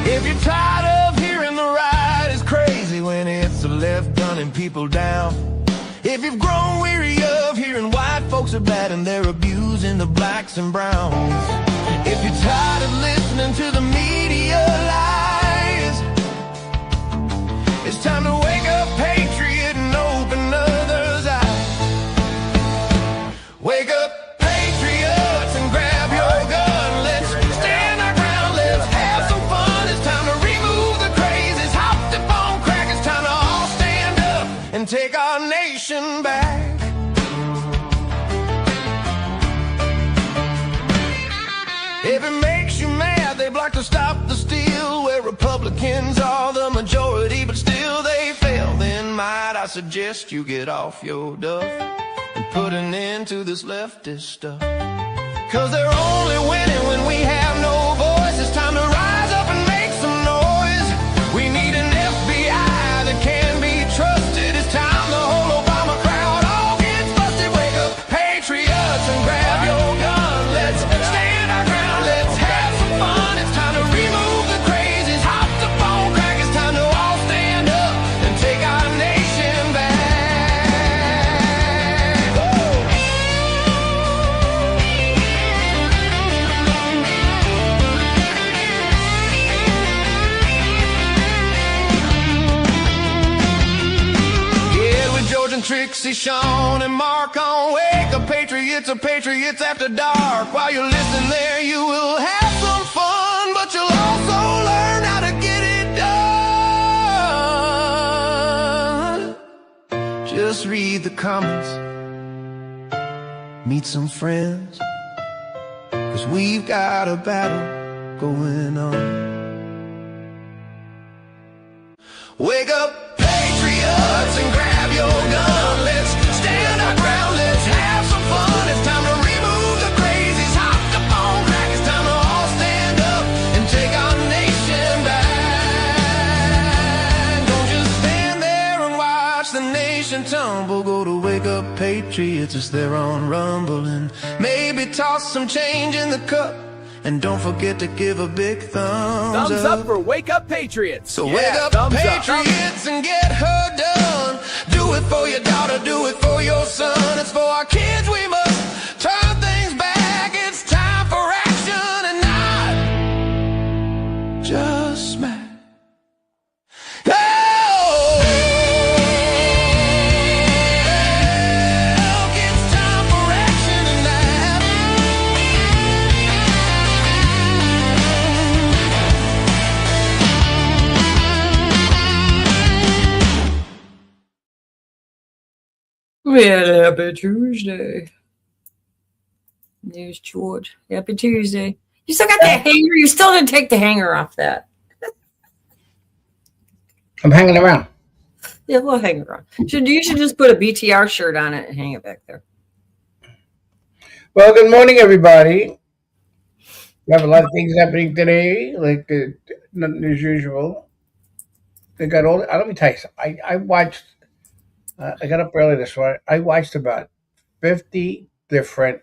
If you're tired of hearing the right is crazy when it's the left gunning people down. If you've grown weary of hearing white folks are bad and they're abusing the blacks and browns. If you're tired of listening to the media lies, it's time to wake up, patriot, and open others' eyes. Wake up, patriots, and grab your gun. Let's stand our ground, let's have some fun. It's time to remove the crazies, hop the phone crack. It's time to all stand up and take our nation back. If it makes you mad, they'd like to stop the steal, where Republicans are the majority, but still they fail. Then might I suggest you get off your duff and put an end to this leftist stuff. Cause they're only winning when we have no voice. It's time to rise up and make some noise. We need an FBI that can be trusted. It's time the whole Obama crowd all gets busted. Wake up, patriots, and grab your gun. Let's stand our ground, let's have some fun. It's time to remove the crazies, hop the phone crack. It's time to all stand up and take our nation back. Trixie, Sean, and Mark on Wake Up Patriots or Patriots After Dark. While you're listening there, you will have some fun, but you'll also learn how to get it done. Just read the comments, meet some friends, cause we've got a battle going on. Wake up, patriots, and grab your gun. Let's stand our ground, let's have some fun. It's time to remove the crazies, hop the phone crack. It's time to all stand up and take our nation back. Don't just stand there and watch the nation tumble. Go to Wake Up Patriots, it's there on Rumble, and maybe toss some change in the cup. And don't forget to give a big thumbs up for Wake Up Patriots. So yeah, wake up, patriots, and get her done. Do it for your daughter, do it for your son. It's for our kids, we must turn things back. It's time for action and not just smack. Well, happy Tuesday. There's George. Happy Tuesday. You still got that hanger? You still didn't take the hanger off that. I'm hanging around. Yeah, we'll hang around. You should just put a BTR shirt on it and hang it back there. Well, good morning, everybody. We have a lot of things happening today, like nothing as usual. They got all. Let me tell you something. I watched. I got up early this morning. I watched about 50 different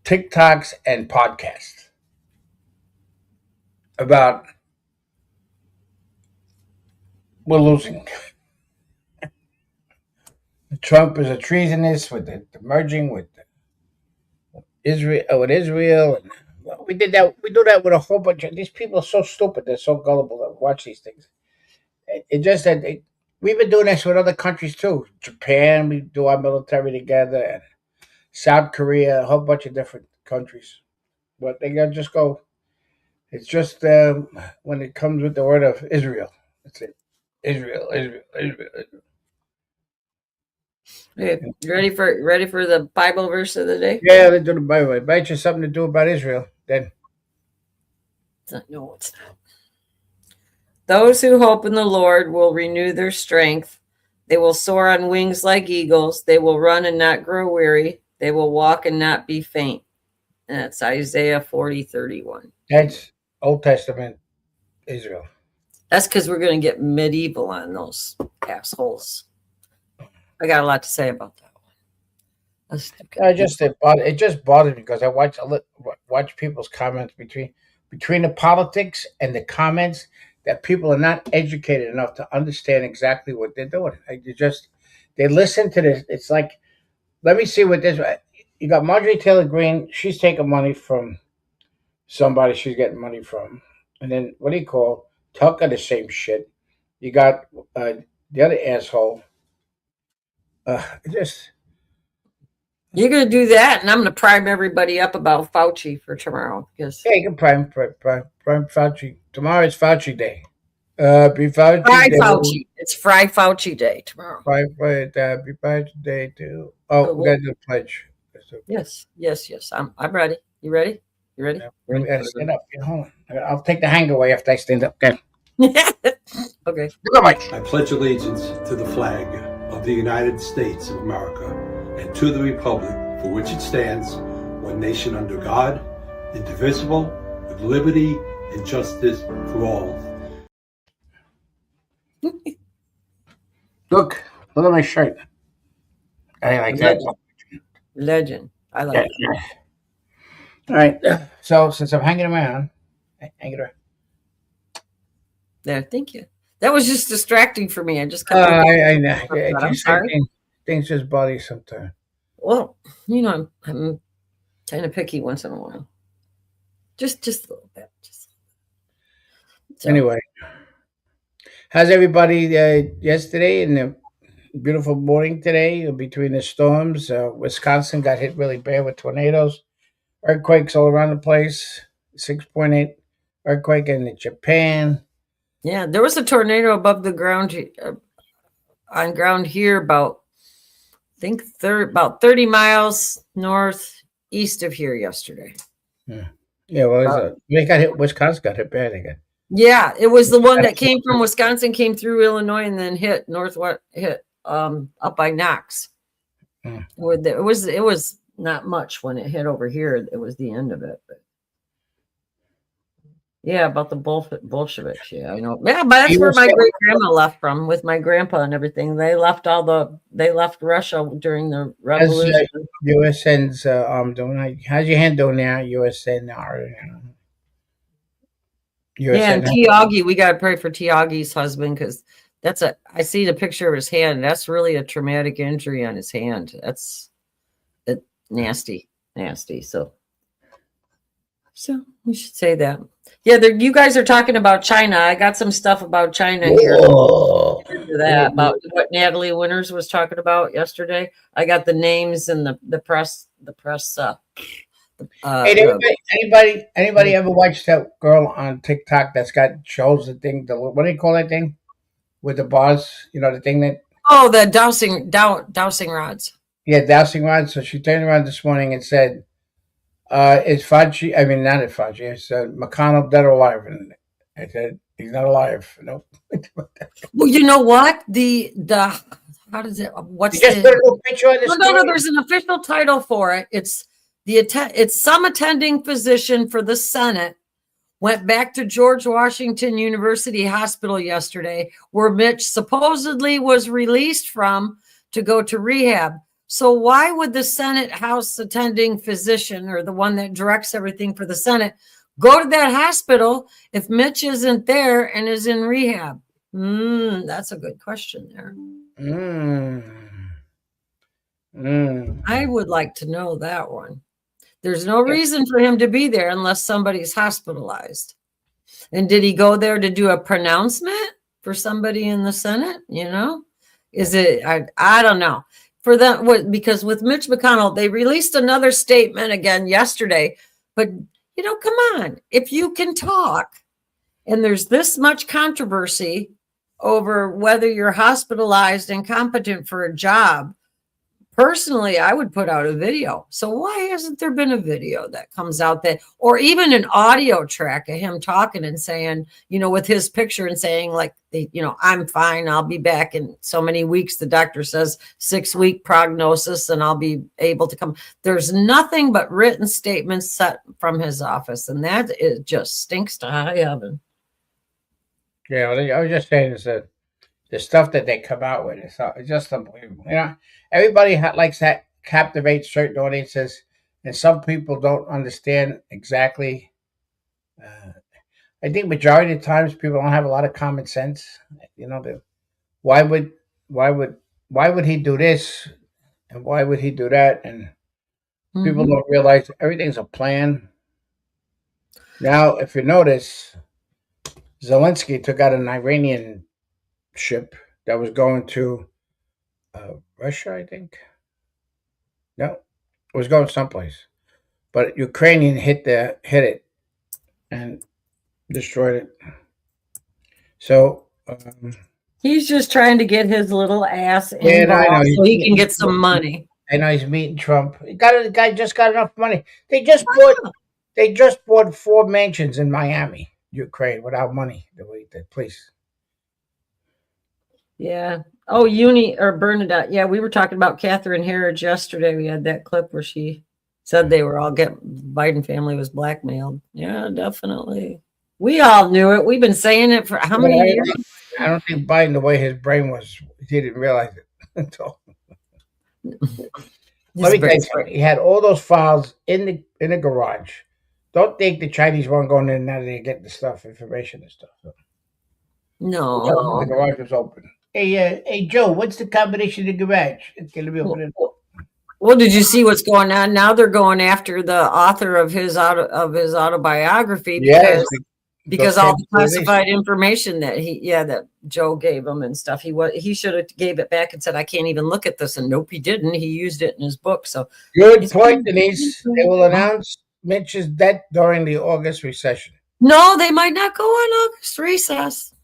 TikToks and podcasts about we're losing. Trump is a treasonous with the merging with Israel, and well, we did that. We do that with a whole bunch of these people. Are so stupid. They're so gullible that watch these things. It just that we've been doing this with other countries too. Japan, we do our military together, and South Korea, a whole bunch of different countries. But they gotta just go. It's just when it comes with the word of Israel. That's it. Israel. Okay, ready for the Bible verse of the day? Yeah, they do the Bible. I bet you something to do about Israel. Then. No, it's not. Those who hope in the Lord will renew their strength. They will soar on wings like eagles. They will run and not grow weary. They will walk and not be faint. And that's Isaiah 40:31. That's Old Testament Israel. That's because we're going to get medieval on those assholes. I got a lot to say about that one. It just bothered me because I watch people's comments between the politics and the comments that people are not educated enough to understand exactly what they're doing. They listen to this. It's like, let me see what this. You got Marjorie Taylor Greene. She's taking money from somebody. She's getting money from, and then what do you call Tucker? The same shit. You got the other asshole. Just You're going to do that, and I'm going to prime everybody up about Fauci for tomorrow. Because yeah, you can prime Fauci. Tomorrow is Fauci Day. Happy Fauci Fry Day. Fauci. It's Fry Fauci Day tomorrow. Happy Fauci Day too. Oh, we got to do the pledge. Yes. I'm ready. You ready? You ready? Yeah, we got to stand up. Yeah, hold on. I'll take the hang away after I stand up. Okay. Okay. I pledge allegiance to the flag of the United States of America and to the republic for which it stands, one nation under God, indivisible, with liberty and justice for all. Look at my shirt. I like that. Legend. I like it. Yeah. All right. So since I'm hanging around, hang it around. There, thank you. That was just distracting for me. I just kept I know. I'm sorry. Things just bother you sometimes. Well, I'm kind of picky once in a while. Just a little bit. So, anyway, how's everybody yesterday and the beautiful morning today between the storms? Wisconsin got hit really bad with tornadoes, earthquakes all around the place. 6.8 earthquake in Japan. yeah, there was a tornado above the ground on ground here about, I think, about 30 miles northeast of here yesterday. Yeah, well, they got hit. Wisconsin got hit bad again. Yeah, it was the one that came from Wisconsin, came through Illinois, and then hit up by Knox. It was not much when it hit over here. It was the end of it. But yeah, about the Bolsheviks. Yeah, I know. Yeah, but that's where my great grandma left from with my grandpa and everything. They left Russia during the revolution. USN's doing. How's your hand doing now? USN. Yeah, and Tiagi, we got to pray for Tiagi's husband because I see the picture of his hand. That's really a traumatic injury on his hand. That's nasty. So we should say that. Yeah, you guys are talking about China. I got some stuff about China here. About what Natalie Winters was talking about yesterday. I got the names and the press. Hey, anybody ever watched that girl on TikTok that's got shows the thing? What do you call that thing with the bars? You know, the thing that. Oh, the dowsing rods. Yeah, dowsing rods. So she turned around this morning and said, "Is Fauci? I mean, not Fauci. It's McConnell dead or alive?" And I said, "He's not alive." Nope. Well, you know what? How does it? What's you just put a little picture on this? No. There's an official title for it. It's some attending physician for the Senate went back to George Washington University Hospital yesterday, where Mitch supposedly was released from to go to rehab. So why would the Senate House attending physician, or the one that directs everything for the Senate, go to that hospital if Mitch isn't there and is in rehab? That's a good question there. I would like to know that one. There's no reason for him to be there unless somebody's hospitalized. And did he go there to do a pronouncement for somebody in the Senate? Is it? I don't know. For them, because with Mitch McConnell, they released another statement again yesterday. But come on, if you can talk, and there's this much controversy over whether you're hospitalized and competent for a job. Personally, I would put out a video. So why hasn't there been a video that comes out or even an audio track of him talking and saying, with his picture and saying like, I'm fine. I'll be back in so many weeks. The doctor says 6-week prognosis and I'll be able to come. There's nothing but written statements set from his office. And that just stinks to high heaven. Yeah, well, I was just saying is that the stuff that they come out with is it's just unbelievable. Everybody likes that captivate certain audiences, and some people don't understand exactly. I think majority of the times people don't have a lot of common sense. Why would why would why would he do this and why would he do that? And people Mhm. don't realize everything's a plan. Now, if you notice, Zelensky took out an Iranian ship that was going to Russia, I think. No, it was going someplace. But Ukrainian hit it and destroyed it. So He's just trying to get his little ass yeah, I know. involved so he can get some money. I know he's meeting Trump. The guy just got enough money. They just bought 4 mansions in Miami, Ukraine, without money. Please. Yeah. Oh, Uni or Bernadette. Yeah, we were talking about Catherine Harrods yesterday. We had that clip where she said they were all Biden family was blackmailed. Yeah, definitely. We all knew it. We've been saying it for how many years? I don't think Biden, the way his brain was, he didn't realize it until. Let me tell you something. He had all those files in the garage. Don't think the Chinese weren't going in and out there getting the stuff, information and stuff. No. The garage was open. Hey, Joe, what's the combination of the garage? It's going to be open. Well, did you see what's going on now? They're going after the author of his autobiography because all the classified information that Joe gave him and stuff. He should have gave it back and said, I can't even look at this. And nope, he didn't. He used it in his book. So good point, Denise. They will announce Mitch's death during the August recession. No, they might not go on August recess.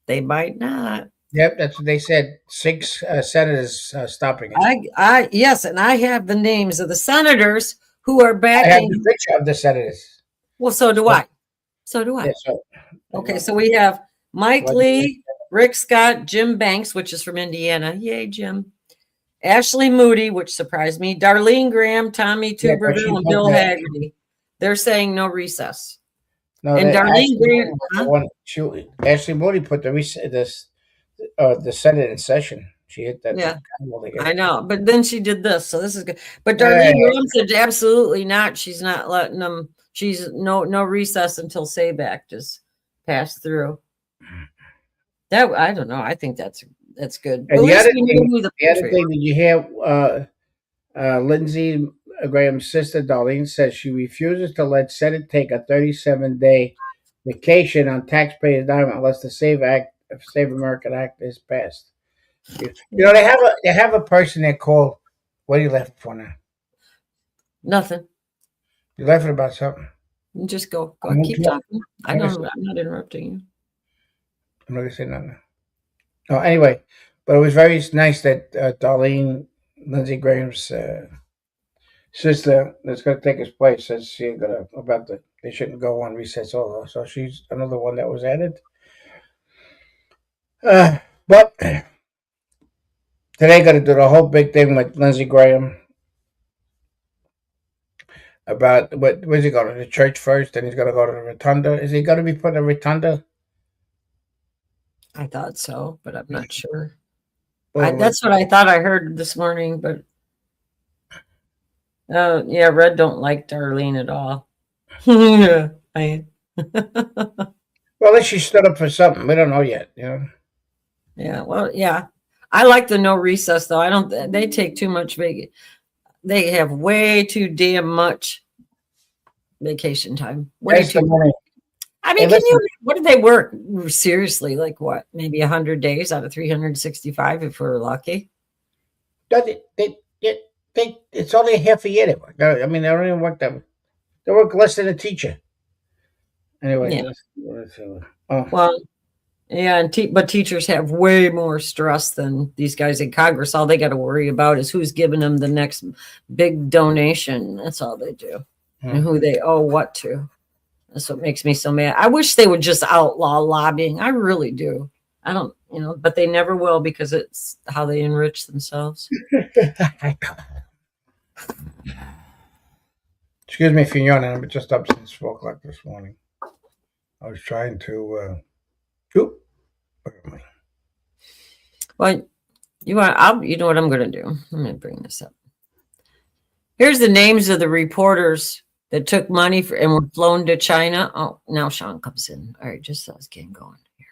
They might not. Yep, that's what they said. 6 senators stopping it. Yes, and I have the names of the senators who are backing. I have the picture of the senators. Well, so do I. Yeah, okay, so we have Mike Lee, Rick Scott, Jim Banks, which is from Indiana. Yay, Jim. Ashley Moody, which surprised me. Darlene Graham, Tommy Tuberville, and Bill Hagerty. They're saying no recess. No, and Darlene Graham. Ashley Moody put the Senate in session. She hit that. Yeah, I know. But then she did this, so this is good. But Darlene Graham said absolutely not. She's not letting them. She's no recess until SAVE Act is passed through. That I don't know. I think that's good. And the other thing that you hear, Lindsey Graham's sister Darlene says she refuses to let Senate take a 37-day vacation on taxpayers' dime unless the Save American Act is passed. They have a person there called. What are you laughing for now? Nothing. You're laughing about something. Just go. Keep talking. I'm not interrupting you. I'm not gonna say nothing. Oh, anyway, but it was very nice that Darlene, Lindsey Graham's sister, that's going to take his place, says she ain't gonna they shouldn't go on recess also. So she's another one that was added. But today, going to do the whole big thing with Lindsey Graham about where's he going to the church first, then he's going to go to the rotunda. Is he going to be putting a rotunda? I thought so, but I'm not sure. That's what I thought I heard this morning, but yeah, Red don't like Darlene at all. Yeah, well, at least she stood up for something. We don't know yet, Yeah, well, yeah. I like the no recess though. I don't. They take too much They have way too damn much vacation time. Way too much. I mean, what did they work? Seriously, like what? Maybe 100 days out of 365 if we're lucky. It's only a half a year they work. I mean, they don't even work that. They work less than a teacher. Anyway. Yeah. Well, yeah, but teachers have way more stress than these guys in Congress. All they got to worry about is who's giving them the next big donation. That's all they do, and who they owe what to. That's what makes me so mad. I wish they would just outlaw lobbying. I really do. I don't, but they never will because it's how they enrich themselves. Excuse me for yawning. I'm just up since 4 o'clock this morning. I was trying to. Well, you know what I'm going to do? I'm going to bring this up. Here's the names of the reporters that took money and were flown to China. Oh, now Sean comes in. All right, just so I was getting going here.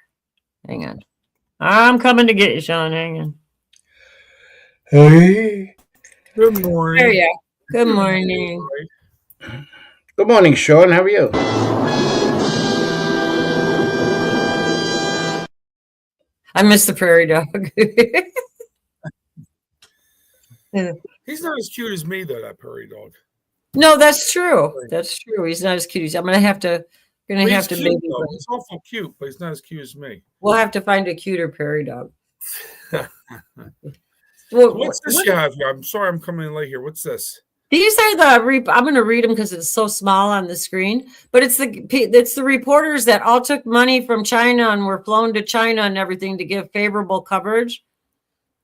Hang on. I'm coming to get you, Sean. Hang on. Hey. Good morning. There you are. Good morning. Good morning, Sean. How are you? I miss the prairie dog. He's not as cute as me, though, that prairie dog. No, that's true. That's true. He's not as cute as I'm gonna have to Well, he's cute, though. He's awful cute, but he's not as cute as me. We'll have to find a cuter prairie dog. What's this you have here? I'm sorry I'm coming in late here. What's this? These are the I'm going to read them because it's so small on the screen. But it's the reporters that all took money from China and were flown to China and everything to give favorable coverage.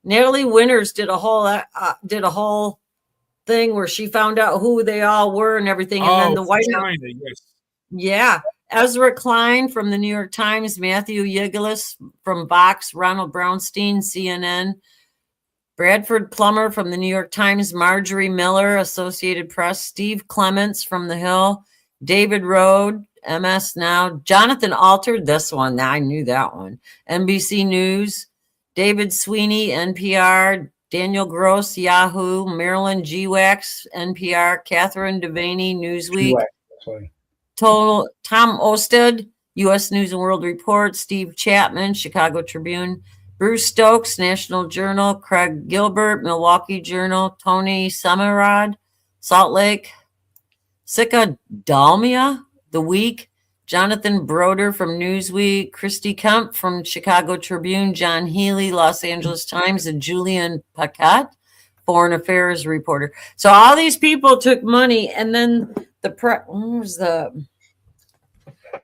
Natalie Winters did a whole thing where she found out who they all were and everything. And then the White House. Yes. Yeah. Ezra Klein from the New York Times, Matthew Yiglis from Vox, Ronald Brownstein, CNN, Bradford Plummer from the New York Times, Marjorie Miller, Associated Press, Steve Clements from The Hill, David Rode, MS Now, Jonathan Alter, this one, I knew that one, NBC News, David Sweeney, NPR, Daniel Gross, Yahoo, Marilyn G-Wax, NPR, Catherine Devaney, Newsweek, Tom Osted, U.S. News and World Report, Steve Chapman, Chicago Tribune, Bruce Stokes, National Journal, Craig Gilbert, Milwaukee Journal, Tony Samarad, Salt Lake, Sika Dalmia, The Week, Jonathan Broder from Newsweek, Christy Kemp from Chicago Tribune, John Healy, Los Angeles Times, and Julian Paquette, Foreign Affairs reporter. So all these people took money, and then the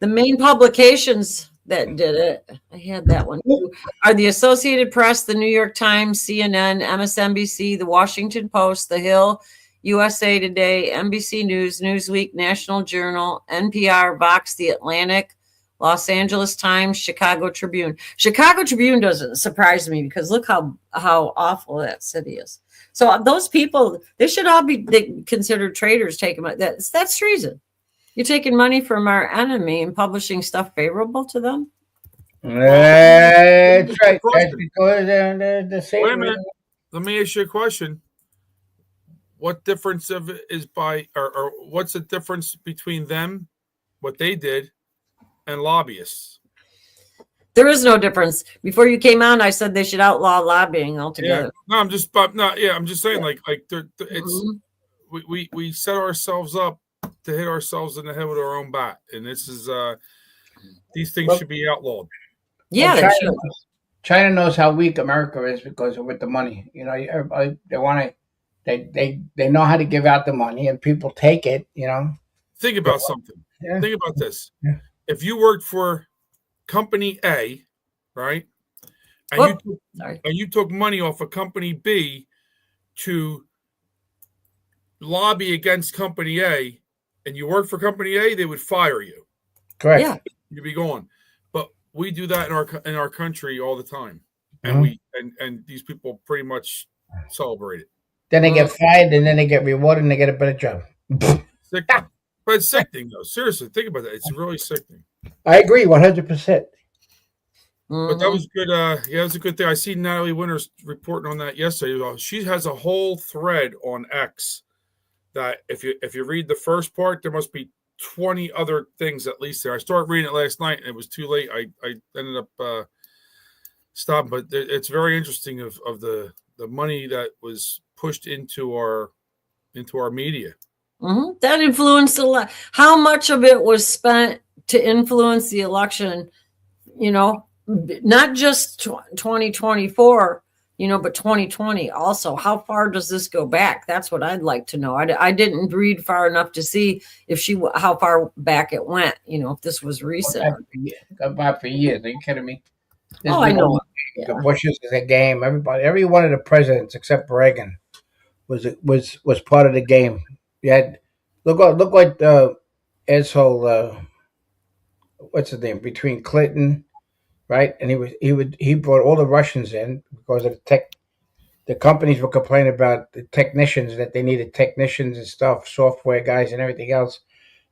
main publications that did it, I had that one too, are the Associated Press, the New York Times, CNN, MSNBC, the Washington Post, The Hill, USA Today, NBC News, Newsweek, National Journal, NPR, Vox, The Atlantic, Los Angeles Times, Chicago Tribune. Chicago Tribune doesn't surprise me because look how awful that city is. So those people, they should all be considered traitors. Taking that's treason. You're taking money from our enemy and publishing stuff favorable to them. That's right. That's because the same. Wait a minute. Let me ask you a question. What difference of it is or what's the difference between them, what they did, and lobbyists? There is no difference. Before you came on, I said they should outlaw lobbying altogether. Yeah. No, I'm just saying it's we set ourselves up to hit ourselves in the head with our own bat, and this is these things should be outlawed. Yeah, China knows how weak America is because with the money. You know, everybody they know how to give out the money, and people take it. You know, think about something. Yeah. Think about this. Yeah. If you worked for Company A, right, and you took money off of Company B to lobby against Company A, and you worked for Company A, they would fire you. Correct. Yeah. You'd be gone. But we do that in our country all the time, and and these people pretty much celebrate it. Then they get fired, and then they get rewarded, and they get a better job. Sickening. But it's sickening, though. Seriously, think about that. It's really sickening. I agree, 100%. But that was good. Yeah, it was a good thing. I see Natalie Winters reporting on that yesterday. She has a whole thread on X that if you read the first part, there must be 20 other things at least there. I started reading it last night, and it was too late. I ended up stopping. But it's very interesting of the money that was pushed into our media. Mm-hmm. That influenced a lot. How much of it was spent to influence the election? You know, not just 2024. You know, but 2020 also. How far does this go back? That's what I'd like to know. I didn't read far enough to see how far back it went. You know, if this was recent. About for years. Are you kidding me? I know. The Bushes is a game. Every one of the presidents except Reagan was part of the game. You had look what asshole what's his name between Clinton right? And he brought all the Russians in because of the companies were complaining about the technicians, that they needed technicians and stuff, software guys and everything else.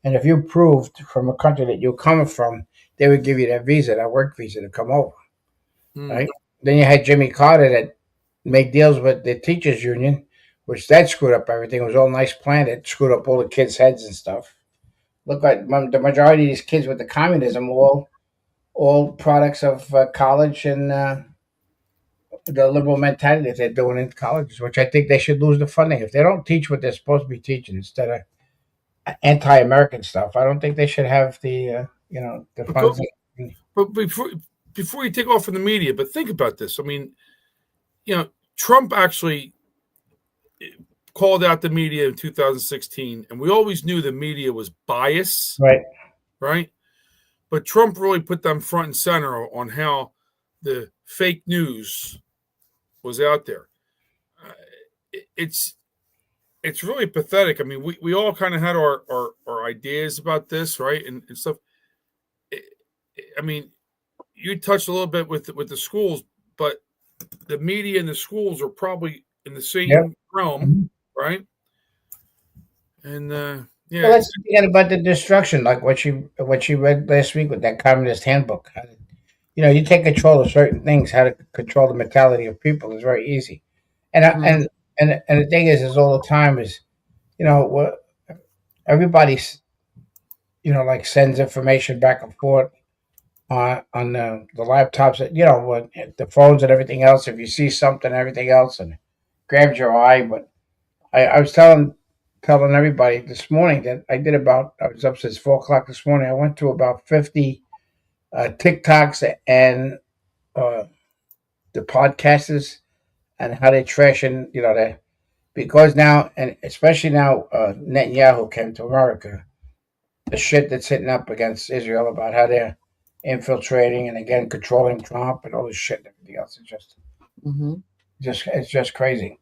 And if you proved from a country that you're coming from, they would give you that visa, that work visa, to come over, right? Then you had Jimmy Carter that made deals with the teachers union, which that screwed up everything. It was all nice plan. It screwed up all the kids' heads and stuff. Look like the majority of these kids with the communism were all products of college and the liberal mentality that they're doing in colleges, which I think they should lose the funding. If they don't teach what they're supposed to be teaching instead of anti-American stuff, I don't think they should have the the funds. But before you take off from the media, but think about this. I mean, Trump actually called out the media in 2016, and we always knew the media was biased, right? But Trump really put them front and center on how the fake news was out there. It's really pathetic. I mean, we all kind of had our ideas about this, right, and stuff. I mean, you touched a little bit with the schools, but the media and the schools are probably in the same realm, right? And yeah, well, let's forget about the destruction, like what she read last week with that communist handbook. You take control of certain things. How to control the mentality of people is very easy. And the thing is all the time is, what everybody's, like sends information back and forth on the laptops, the phones and everything else. If you see something, everything else, and it grabs your eye. But I was telling everybody this morning that I was up since 4 o'clock this morning. I went to about 50 TikToks and the podcasters and how they're trashing, because now, and especially now, Netanyahu came to America. The shit that's hitting up against Israel about how they're infiltrating and again controlling Trump and all this shit and everything else. It's just crazy.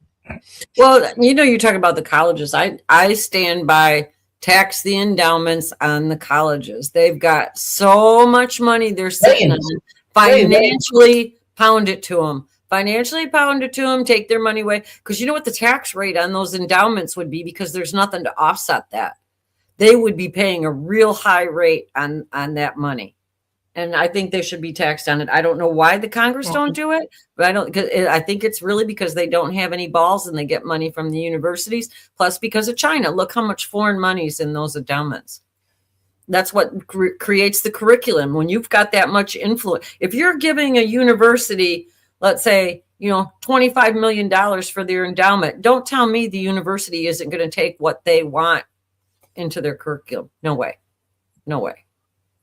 Well, you talk about the colleges. I stand by tax the endowments on the colleges. They've got so much money they're sitting on. Financially pound it to them. Take their money away. Because you know what the tax rate on those endowments would be, because there's nothing to offset that. They would be paying a real high rate on that money. And I think they should be taxed on it. I don't know why the Congress don't do it, but I think it's really because they don't have any balls and they get money from the universities, plus because of China. Look how much foreign money is in those endowments. That's what creates the curriculum. When you've got that much influence, if you're giving a university, let's say, $25 million for their endowment, don't tell me the university isn't going to take what they want into their curriculum. No way.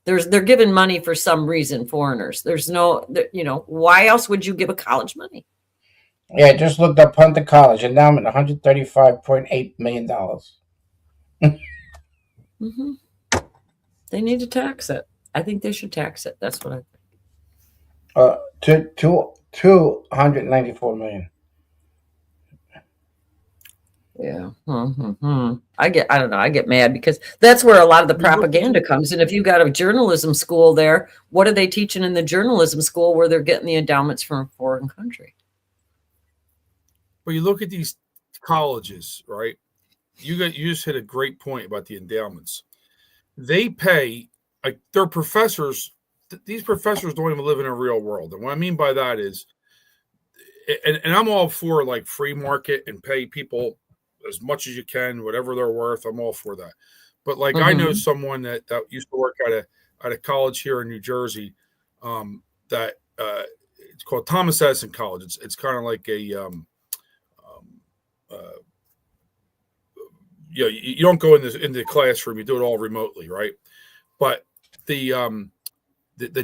They're giving money for some reason, foreigners. There's no, why else would you give a college money? Yeah, I just looked up Hunter College endowment, $135.8 million. They need to tax it. I think they should tax it. That's what I think. $294 million. Yeah. I don't know. I get mad because that's where a lot of the propaganda comes. And if you got a journalism school there, what are they teaching in the journalism school where they're getting the endowments from a foreign country? Well, you look at these colleges, right? You just hit a great point about the endowments. They pay, like, their professors. These professors don't even live in a real world. And what I mean by that is, and I'm all for like free market and pay people as much as you can, whatever they're worth. I'm all for that. But like, I know someone that used to work at a college here in New Jersey, that it's called Thomas Edison College. It's kind of like a you don't go in the classroom, you do it all remotely, right? But the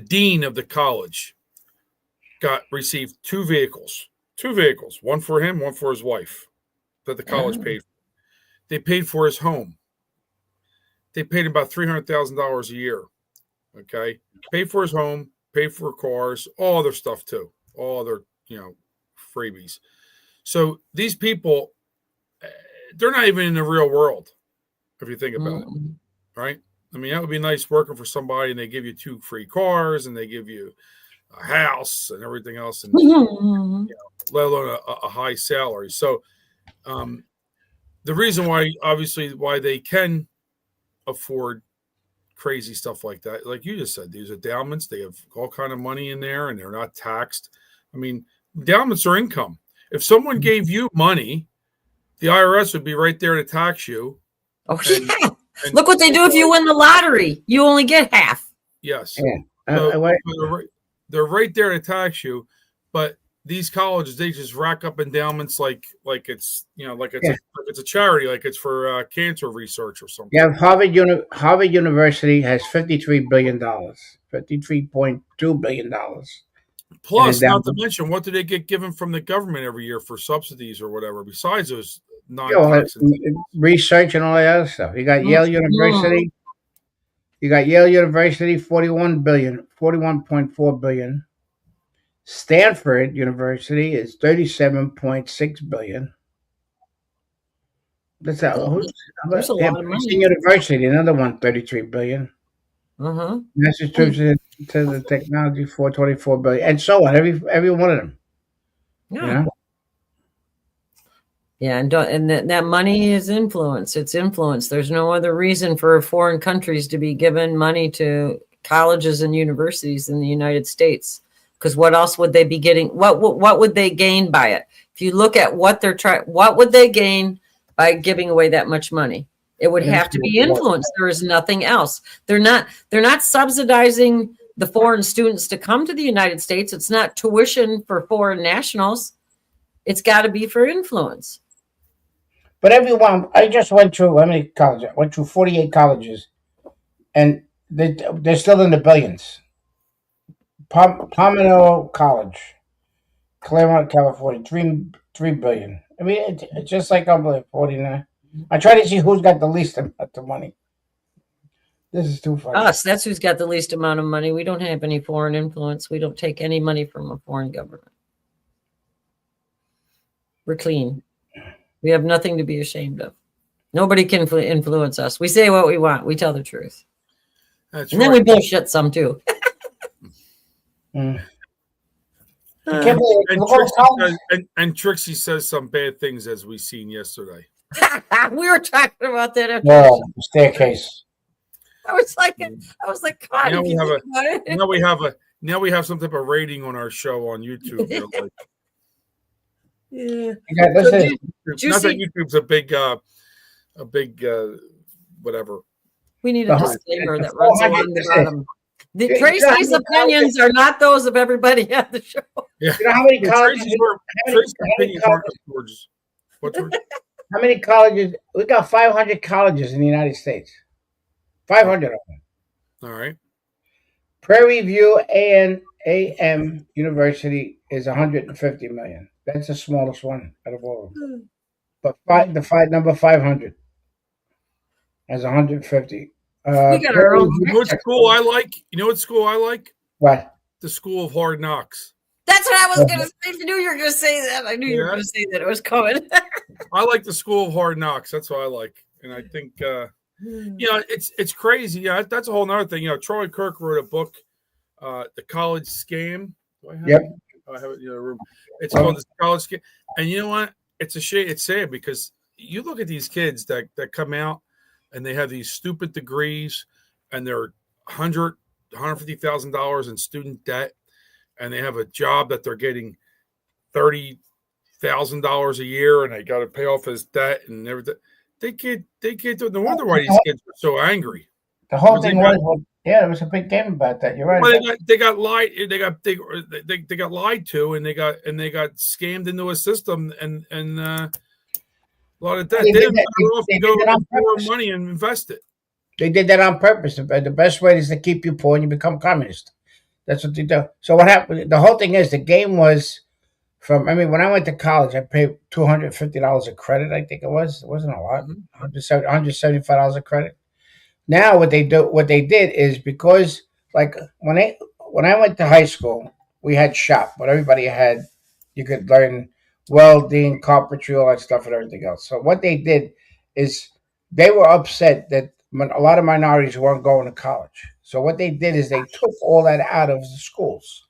dean of the college received two vehicles, one for him, one for his wife, that the college paid for. They paid for his home. They paid about $300,000 a year. Okay, paid for his home, paid for cars, all other stuff too, all other freebies. So these people, they're not even in the real world, if you think about it, right? I mean, that would be nice working for somebody and they give you 2 free cars and they give you, a house and everything else, and Mhm. let alone a high salary. So the reason why, obviously, why they can afford crazy stuff like that, like you just said, these endowments, they have all kind of money in there and they're not taxed. I mean, endowments are income. If someone gave you money, the IRS would be right there to tax you. Oh, And- yeah. and- Look what they do if you win the lottery. You only get half. Yes. Yeah. So, they're right there to tax you, but these colleges, they just rack up endowments like it's like it's a charity, like it's for cancer research or something. Yeah, Harvard University has $53 billion, $53.2 billion. Plus, not to endowments. mention, what do they get given from the government every year for subsidies or whatever, besides those Yeah, well, non-tax? research and all that other stuff. You got Yale University. You got Yale University, 41.4 billion. Stanford University is 37.6 billion. That's There's a lot of money. Princeton University, another one, 33 billion. Uh-huh. Massachusetts to the technology, 424 billion, and so on. Every one of them. Yeah. You know? Yeah, and that money is influence. It's influence. There's no other reason for foreign countries to be given money to colleges and universities in the United States. Because what else would they be getting? What would they gain by it? If you look at what they're trying, what would they gain by giving away that much money? It would have to be influence. There is nothing else. They're not subsidizing the foreign students to come to the United States. It's not tuition for foreign nationals. It's got to be for influence. But everyone, I just went through how many colleges? I went through 48 colleges, and they're still in the billions. Palmetto College, Claremont, California, three billion. I mean, it's just like I'm 49. I try to see who's got the least amount of money. This is too funny. Us, that's who's got the least amount of money. We don't have any foreign influence. We don't take any money from a foreign government. We're clean. We have nothing to be ashamed of. Nobody can influence us. We say what we want. We tell the truth. That's and then we bullshit some too. Mm. And Trixie says some bad things, as we seen yesterday. We were talking about that after the staircase. I was like, God, now we have some type of rating on our show on YouTube. Yeah. Not that YouTube's a big whatever. We need a disclaimer that runs along the bottom. Tracy's opinions are not those of everybody on the show. Yeah. You know how many colleges? How many colleges? We got 500 colleges in the United States. 500 of them. All right. Prairie View AM University is 150 million. That's the smallest one out of all of them. But number 500 has 150. We got our own. You know what school I like? You know what school I like? What? The School of Hard Knocks. That's what I was going to say. I knew you were going to say that. I knew you were going to say that. It was coming. I like the School of Hard Knocks. That's what I like. And I think, it's crazy. Yeah, that's a whole nother thing. Charlie Kirk wrote a book, The College Scam. Do I have it? I have it in the room. It's called The College Scam. And you know what? It's a shame. It's sad because you look at these kids that come out and they have these stupid degrees and they're $150,000 in student debt. And they have a job that they're getting $30,000 a year, and they got to pay off his debt and everything. They can't do it. No wonder why these kids are so angry. The whole thing was, there was a big game about that. You're right. Well, they got lied. They got lied to, and they got scammed into a system, and a lot of debt. They didn't go borrow money and invest it. They did that on purpose. The best way is to keep you poor and you become communist. That's what they do. So what happened? The whole thing is the game was when I went to college, I paid $250 a credit. I think it was. It wasn't a lot. $175 a credit. Now what they did is because like when I went to high school, we had shop. What everybody had, you could learn welding, carpentry, all that stuff, and everything else. So what they did is they were upset that a lot of minorities weren't going to college. So what they did is they took all that out of the schools.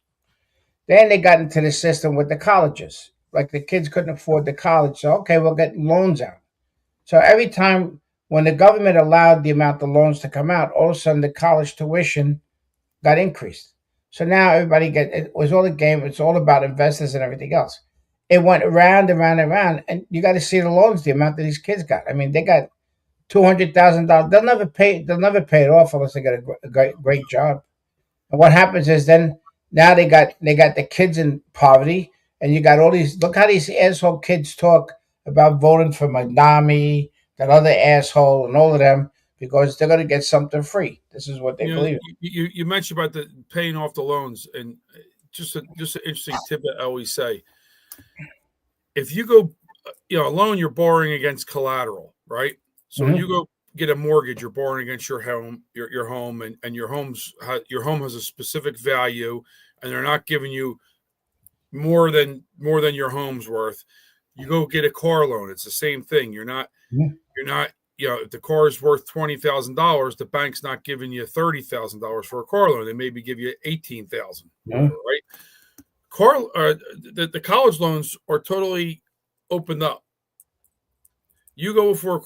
Then they got into the system with the colleges. Like the kids couldn't afford the college, so okay, we'll get loans out. So every time when the government allowed the amount of loans to come out, all of a sudden the college tuition got increased. So now everybody it was all a game. It's all about investors and everything else. It went around and around and around, and you got to see the loans, the amount that these kids got. I mean, they got $200,000. They'll never pay. They'll never pay it off unless they get a great job. And what happens is then now they got the kids in poverty, and you got all these. Look how these asshole kids talk about voting for Madami, that other asshole, and all of them because they're going to get something free. This is what they believe. You mentioned about the paying off the loans, and just an interesting tidbit I always say: if you go, a loan, you're borrowing against collateral, right? So when you go get a mortgage, you're borrowing against your home, your home, and your home has a specific value, and they're not giving you more than your home's worth. You go get a car loan; it's the same thing. You're not. If the car is worth $20,000, the bank's not giving you $30,000 for a car loan. They maybe give you $18,000, right? The college loans are totally opened up. You go for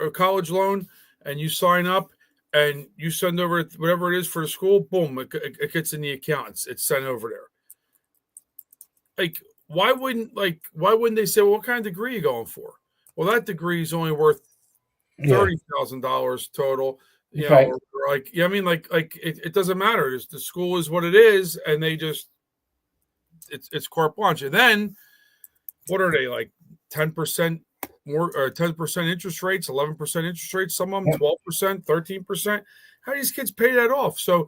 a college loan, and you sign up, and you send over whatever it is for the school. Boom, it gets in the account. It's sent over there. Like, why wouldn't they say, well, what kind of degree are you going for? Well, that degree is only worth $30,000 total. Right. It doesn't matter. The school is what it is, and they just it's carte blanche. And then what are they, like 10% more, or 10% interest rates, 11% interest rates? Some of them 12%, 13%. How do these kids pay that off? So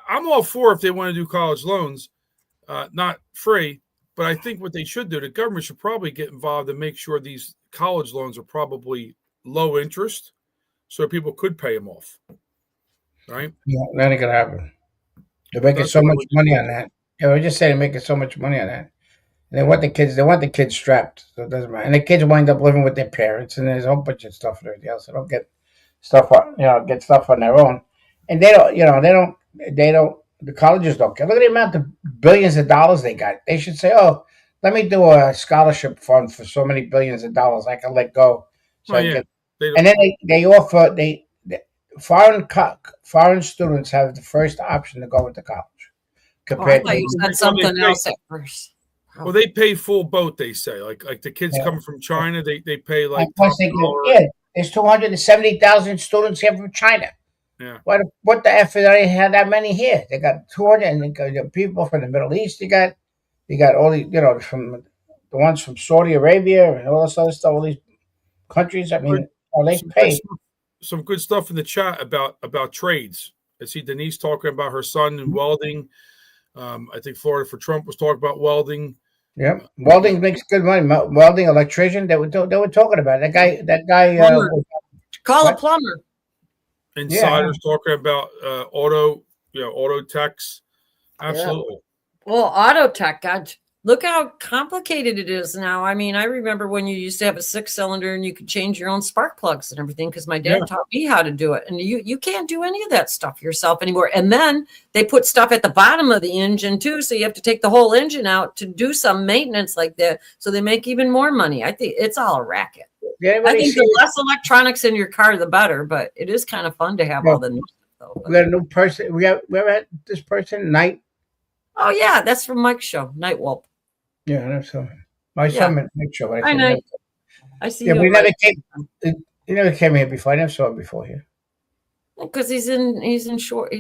I'm all for if they want to do college loans, not free. But I think what they should do, the government should probably get involved and make sure these college loans are probably low interest, so people could pay them off. Right? Yeah, that ain't gonna happen. They're making so much money on that. Yeah, we just say they're making so much money on that. And they want the kids strapped, so it doesn't matter. And the kids wind up living with their parents, and there's a whole bunch of stuff and everything else. They don't get stuff on their own, and they don't. The colleges don't care. Look at the amount of billions of dollars they got. They should say, "Oh, let me do a scholarship fund for so many billions of dollars. I can let go." So and then they offer foreign students have the first option to go into college. Compared to you said something else at first. Well, they pay full boat. They say like the kids coming from China, they pay like. There's 270,000 students here from China. Yeah. What the F? They have that many here. They got 200, and they got people from the Middle East. You got all the from the ones from Saudi Arabia and all this other stuff. All these countries. I mean, they pay. Some good stuff in the chat about trades. I see Denise talking about her son in welding. I think Florida for Trump was talking about welding. Yeah, welding makes good money. Welding, electrician. They were talking about it. That guy. Call a plumber. Insiders talking about auto techs. Absolutely. Yeah. Well, auto tech, God, look how complicated it is now. I mean, I remember when you used to have a 6-cylinder and you could change your own spark plugs and everything, because my dad taught me how to do it. And you can't do any of that stuff yourself anymore. And then they put stuff at the bottom of the engine too, so you have to take the whole engine out to do some maintenance like that. So they make even more money. I think it's all a racket. I think the less electronics in your car, the better. But it is kind of fun to have all the new stuff. We got a new person. We ever had this person, Night? Oh yeah, that's from Mike's show, Night Wolf. Yeah, that's so. My son meant Mike's show. I know. I see. Yeah, we never came. He never came here before. I never saw him before here. Because he's in short.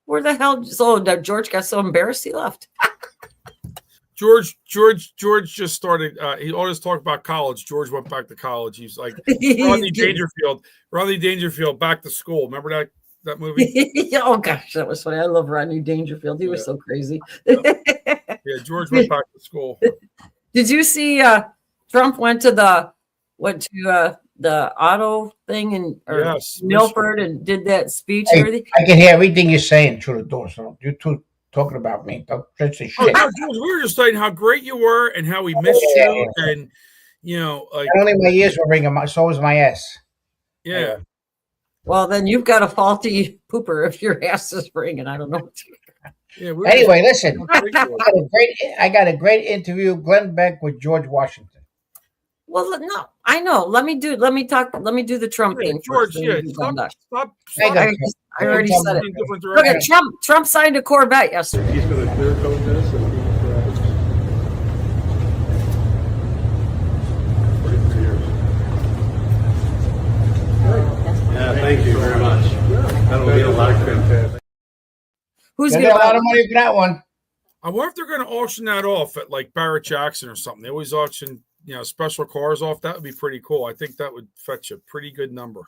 Where the hell? So George got so embarrassed he left. George just started. He always talked about college. George went back to college. He's like Rodney Dangerfield back to school. Remember that movie? Oh gosh, that was funny. I love Rodney Dangerfield. He was so crazy. Yeah, George went back to school. Did you see Trump went to the auto thing in Milford and did that speech and everything? I can hear everything you're saying through the door. So you two talking about me. Don't touch the shit. We were just saying how great you were and how we missed you, and like only my ears were ringing. So was my ass. Yeah. Well, then you've got a faulty pooper if your ass is ringing. I don't know. Yeah. We Anyway, listen. I got a great interview. Glenn Beck with George Washington. Well, no, I know. Let me do the Trump thing. George, first, yeah, then we can go stop. I already said it. Different Look at direction. Trump signed a Corvette yesterday. He's going to clear coat this and yeah, thank you very much. That'll be a lot of fantastic. Who's They going got a lot to of money for that one. I wonder if they're going to auction that off at like Barrett Jackson or something. They always auction, special cars off. That would be pretty cool. I think that would fetch a pretty good number.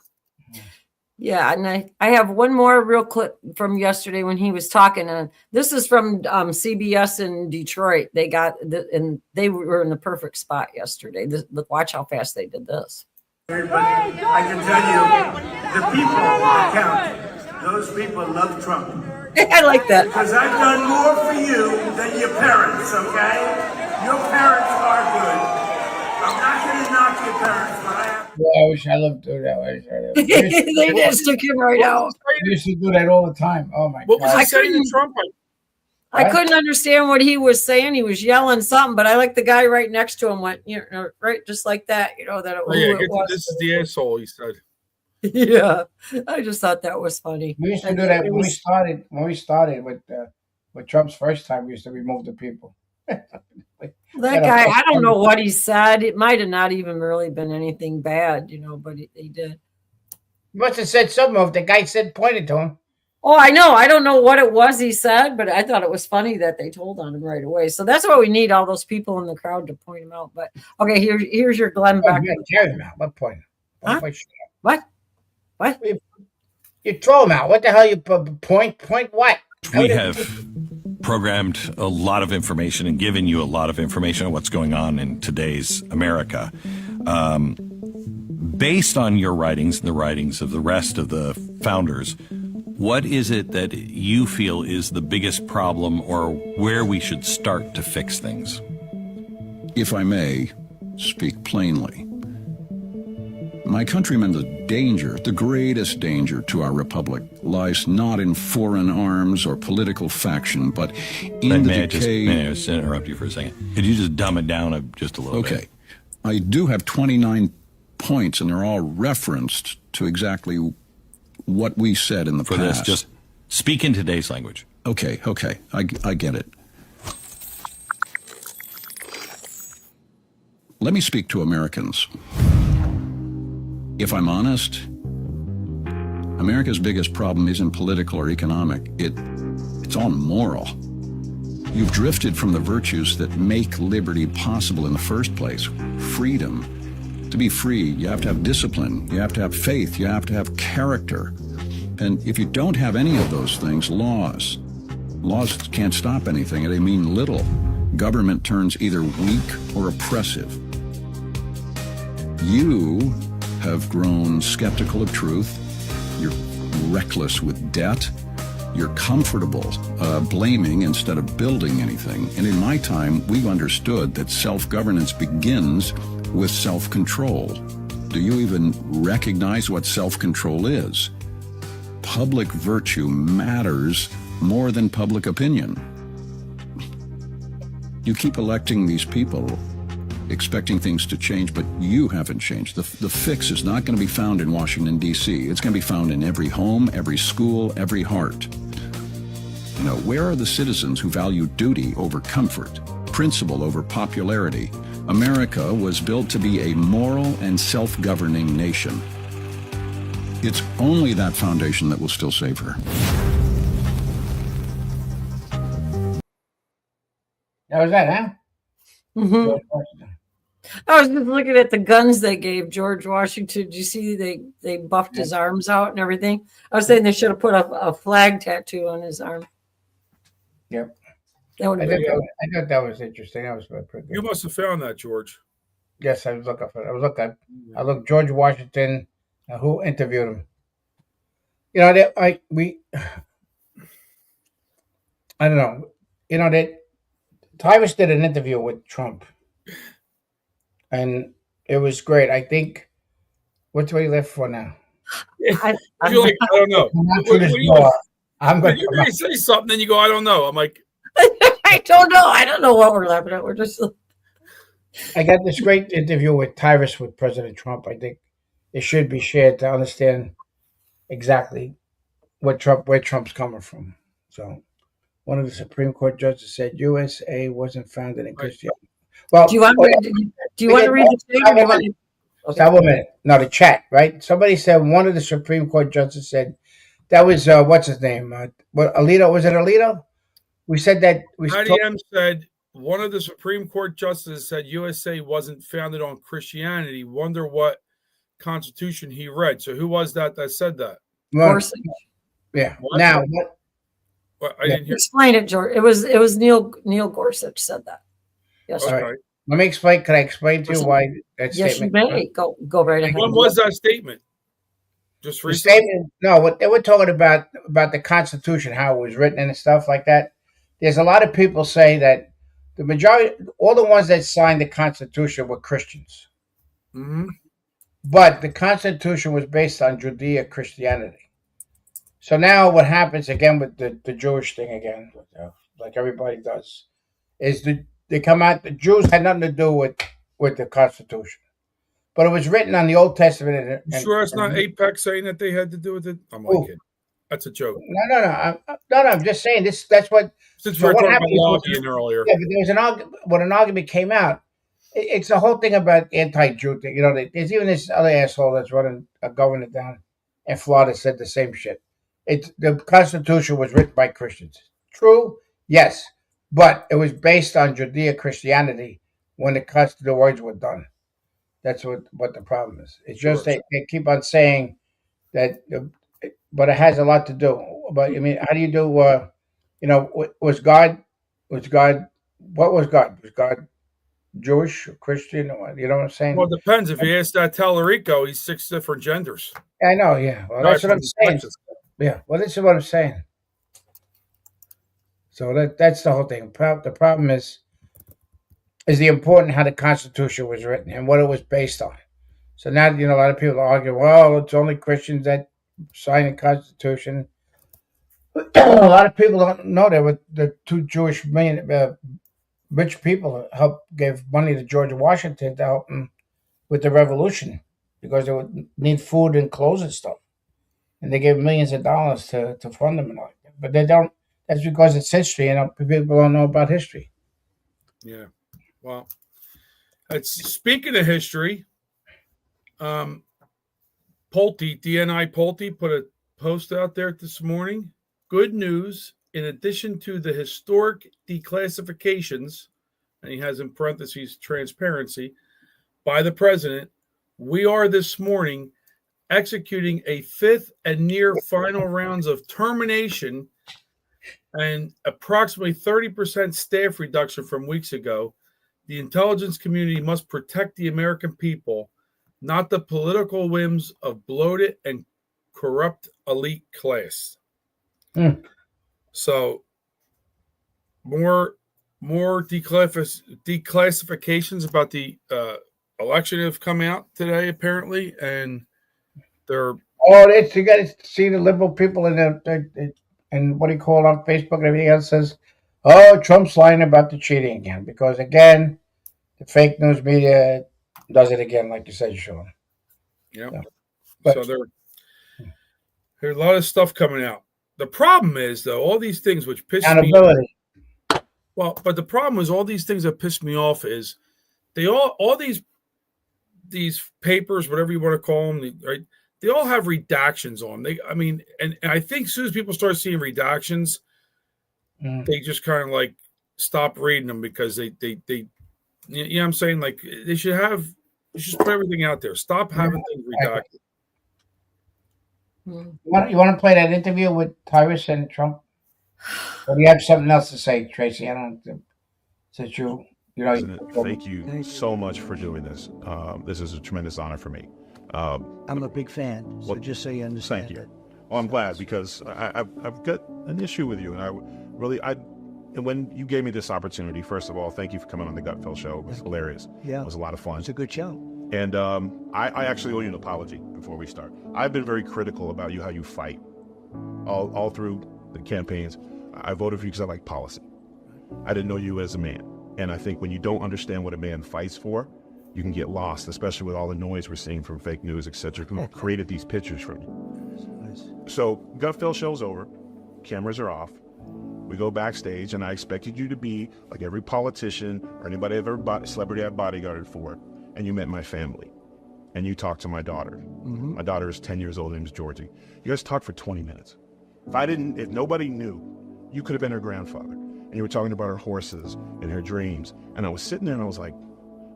Yeah, and I have one more real clip from yesterday when he was talking, and this is from CBS in Detroit. They were in the perfect spot yesterday. Look, watch how fast they did this. I can tell you, the people count. Those people love Trump. I like that. Because I've done more for you than your parents, okay? Your parents are good. I'm not going to knock your parents, but I have. Yeah, I wish I lived through that. They just took him right out. We used to do that all the time. Oh my What was God. he saying to Trump? I couldn't understand what he was saying. He was yelling something, but I like the guy right next to him went, right, just like that, that it was. This is the asshole, he said. Yeah, I just thought that was funny. We used to do that when we started with Trump's first time. We used to remove the people. That guy, I don't know what he said. It might have not even really been anything bad, but he did. He must have said something if the guy pointed to him. Oh, I know. I don't know what it was he said, but I thought it was funny that they told on him right away. So that's why we need all those people in the crowd to point him out. But okay, here's your Glenn Beck. Carry him out. What point? Huh? What? You throw him out. What the hell? You point what? We have programmed a lot of information and given you a lot of information on what's going on in today's America. Based on your writings and the writings of the rest of the founders, what is it that you feel is the biggest problem or where we should start to fix things? If I may speak plainly, my countrymen, the greatest danger to our republic lies not in foreign arms or political faction, but in the decay... May I just interrupt you for a second? Could you just dumb it down just a little bit? Okay. I do have 29 points, and they're all referenced to exactly what we said in the past. For this, just speak in today's language. Okay. I get it. Let me speak to Americans. If I'm honest, America's biggest problem isn't political or economic. It's all moral. You've drifted from the virtues that make liberty possible in the first place. Freedom. To be free, you have to have discipline, you have to have faith, you have to have character. And if you don't have any of those things, laws can't stop anything, and they mean little. Government turns either weak or oppressive. You have grown skeptical of truth, you're reckless with debt, you're comfortable blaming instead of building anything. And in my time, we've understood that self-governance begins with self-control. Do you even recognize what self-control is? Public virtue matters more than public opinion. You keep electing these people, expecting things to change, but you haven't changed. The fix is not going to be found in Washington, D.C. It's going to be found in every home, every school, every heart. Where are the citizens who value duty over comfort, principle over popularity? America was built to be a moral and self-governing nation. It's only that foundation that will still save her. That was that, huh? Mm-hmm. I was just looking at the guns they gave George Washington. Did you see they buffed his arms out and everything? I was saying they should have put a flag tattoo on his arm. Yep. I thought that was interesting. That was pretty good. You must have found that, George. Yes, I was looking for it. I looked George Washington, who interviewed him. I don't know. That Tyrus did an interview with Trump, and it was great. I think. What's what he left for now? I don't know. I'm going You're going to say something, then you go, I don't know. I'm like, I don't know. I don't know what we're laughing at. We're just. I got this great interview with Tyrus with President Trump. I think it should be shared to understand exactly where Trump's coming from. So, one of the Supreme Court judges said USA wasn't founded in Christianity. Well, Do you want to read the statement? Stop a minute. No, the chat, right? Somebody said one of the Supreme Court judges said that was what's his name? What Alito? Was it Alito? We said that. Patty M said one of the Supreme Court justices said USA wasn't founded on Christianity. Wonder what Constitution he read. So who was that said that? Gorsuch. Yeah. What? Now, I didn't hear. Explain it, George. It was Neil Gorsuch said that. Yes. Okay. Right. Let me explain. Can I explain to you why that statement? Yes, you may. Go right ahead. When was that statement? Just the recently? statement? No, what they were talking about the Constitution, how it was written and stuff like that. There's a lot of people say that the majority, all the ones that signed the Constitution were Christians. Mm-hmm. But the Constitution was based on Judeo-Christianity. So now what happens again with the Jewish thing again, like everybody does, is they come out, the Jews had nothing to do with the Constitution. But it was written on the Old Testament. You sure it's not Apex saying that they had to do with it? I'm like, kidding. That's a joke. No. I'm just saying this. That's what. Since we were talking about lobbying earlier. Yeah, but there was an argument. When an argument came out, it's the whole thing about anti-Jew thing. You know, there's even this other asshole that's running a governor down in Florida said the same shit. The Constitution was written by Christians. True, yes, but it was based on Judeo-Christianity when the words were done. That's what the problem is. It's just they keep on saying that, but it has a lot to do. But I mean, how do you do? Was God? What was God? Was God Jewish or Christian? You know what I'm saying? Well, it depends. If you ask that Tallarico, he's 6 different genders. I know. Yeah. Well, that's what I'm saying. Yeah. Well, this is what I'm saying. So that's the whole thing. The problem is the important how the Constitution was written and what it was based on. So now, a lot of people argue, well, it's only Christians that sign the Constitution. A lot of people don't know there were the two Jewish rich people gave money to George Washington to help him with the revolution because they would need food and clothes and stuff. And they gave millions of dollars to fund them and all that. But they don't. That's because it's history and people don't know about history. Yeah. Well, speaking of history, Pulte, DNI Pulte put a post out there this morning. Good news, in addition to the historic declassifications, and he has in parentheses transparency, by the president, we are this morning executing a 5th and near final rounds of termination and approximately 30% staff reduction from weeks ago. The intelligence community must protect the American people, not the political whims of bloated and corrupt elite class. So more declassifications about the election have come out today, apparently, and they're you got to see the liberal people in and what do you call it on Facebook and everything else says, oh, Trump's lying about the cheating again because again, the fake news media does it again, like you said, Sean. Yeah. So there's a lot of stuff coming out. The problem is, though, all these things which piss me off. Well, but the problem is all these things that piss me off is all these papers, whatever you want to call them, right? They all have redactions on them. And I think as soon as people start seeing redactions, they just kind of like stop reading them because they you know what I'm saying? Like they should put everything out there. Stop having things redacted. You want to play that interview with Tyrus and Trump? Or do you have something else to say, Tracy? I don't know. Since thank you so much for doing this. This is a tremendous honor for me. I'm a big fan, so just so you understand. Thank you. Well, I'm glad because I've got an issue with you, and and when you gave me this opportunity, first of all, thank you for coming on the Gutfeld show. It was hilarious. Yeah, it was a lot of fun. It's a good show. And I actually owe you an apology before we start. I've been very critical about how you fight all through the campaigns. I voted for you because I like policy. I didn't know you as a man. And I think when you don't understand what a man fights for, you can get lost, especially with all the noise we're seeing from fake news, etc., who created these pictures from you. So, Gut Feel show's over. Cameras are off. We go backstage, and I expected you to be like every politician or anybody I've ever celebrity I've bodyguarded for, and you met my family. And you talked to my daughter. My daughter is 10 years old, her name is Georgie. You guys talked for 20 minutes. If nobody knew, you could have been her grandfather. And you were talking about her horses and her dreams. And I was sitting there and I was like,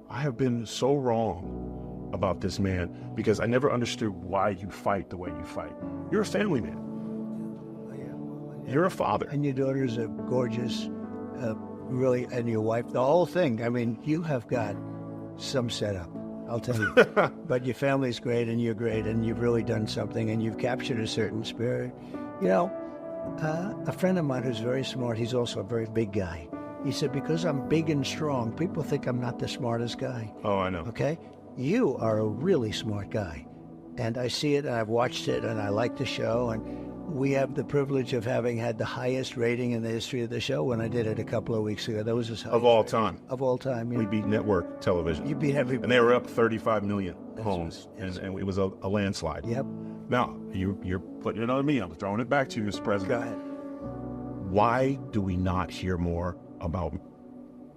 I have been so wrong about this man because I never understood why you fight the way you fight. You're a family man. You're a father. And your daughters are gorgeous, really, and your wife, the whole thing. I mean, you have got some setup, I'll tell you. But your family's great, and you're great, and you've really done something, and you've captured a certain spirit. You know, a friend of mine who's very smart, he's also a very big guy. He said, because I'm big and strong, people think I'm not the smartest guy. Oh, I know. Okay? You are a really smart guy. And I see it, and I've watched it, and I like the show, and we have the privilege of having had the highest rating in the history of the show when I did it a couple of weeks ago. That was as high of all time. Of all time, yeah. We beat network television. You beat everybody. And they were up 35 million homes, right. and it was a landslide. Yep. Now, you're putting it on me. I'm throwing it back to you, Mr. President. Go ahead. Why do we not hear more about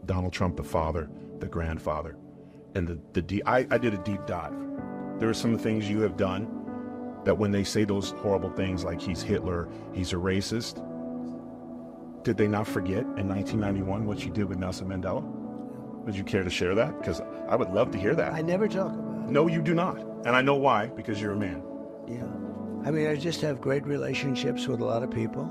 Donald Trump, the father, the grandfather, and I did a deep dive. There are some things you have done that when they say those horrible things like he's Hitler, he's a racist, did they not forget in 1991 what you did with Nelson Mandela? Would you care to share that? Because I would love to hear that. I never talk about it. No, you do not. And I know why, because you're a man. Yeah. I mean, I just have great relationships with a lot of people.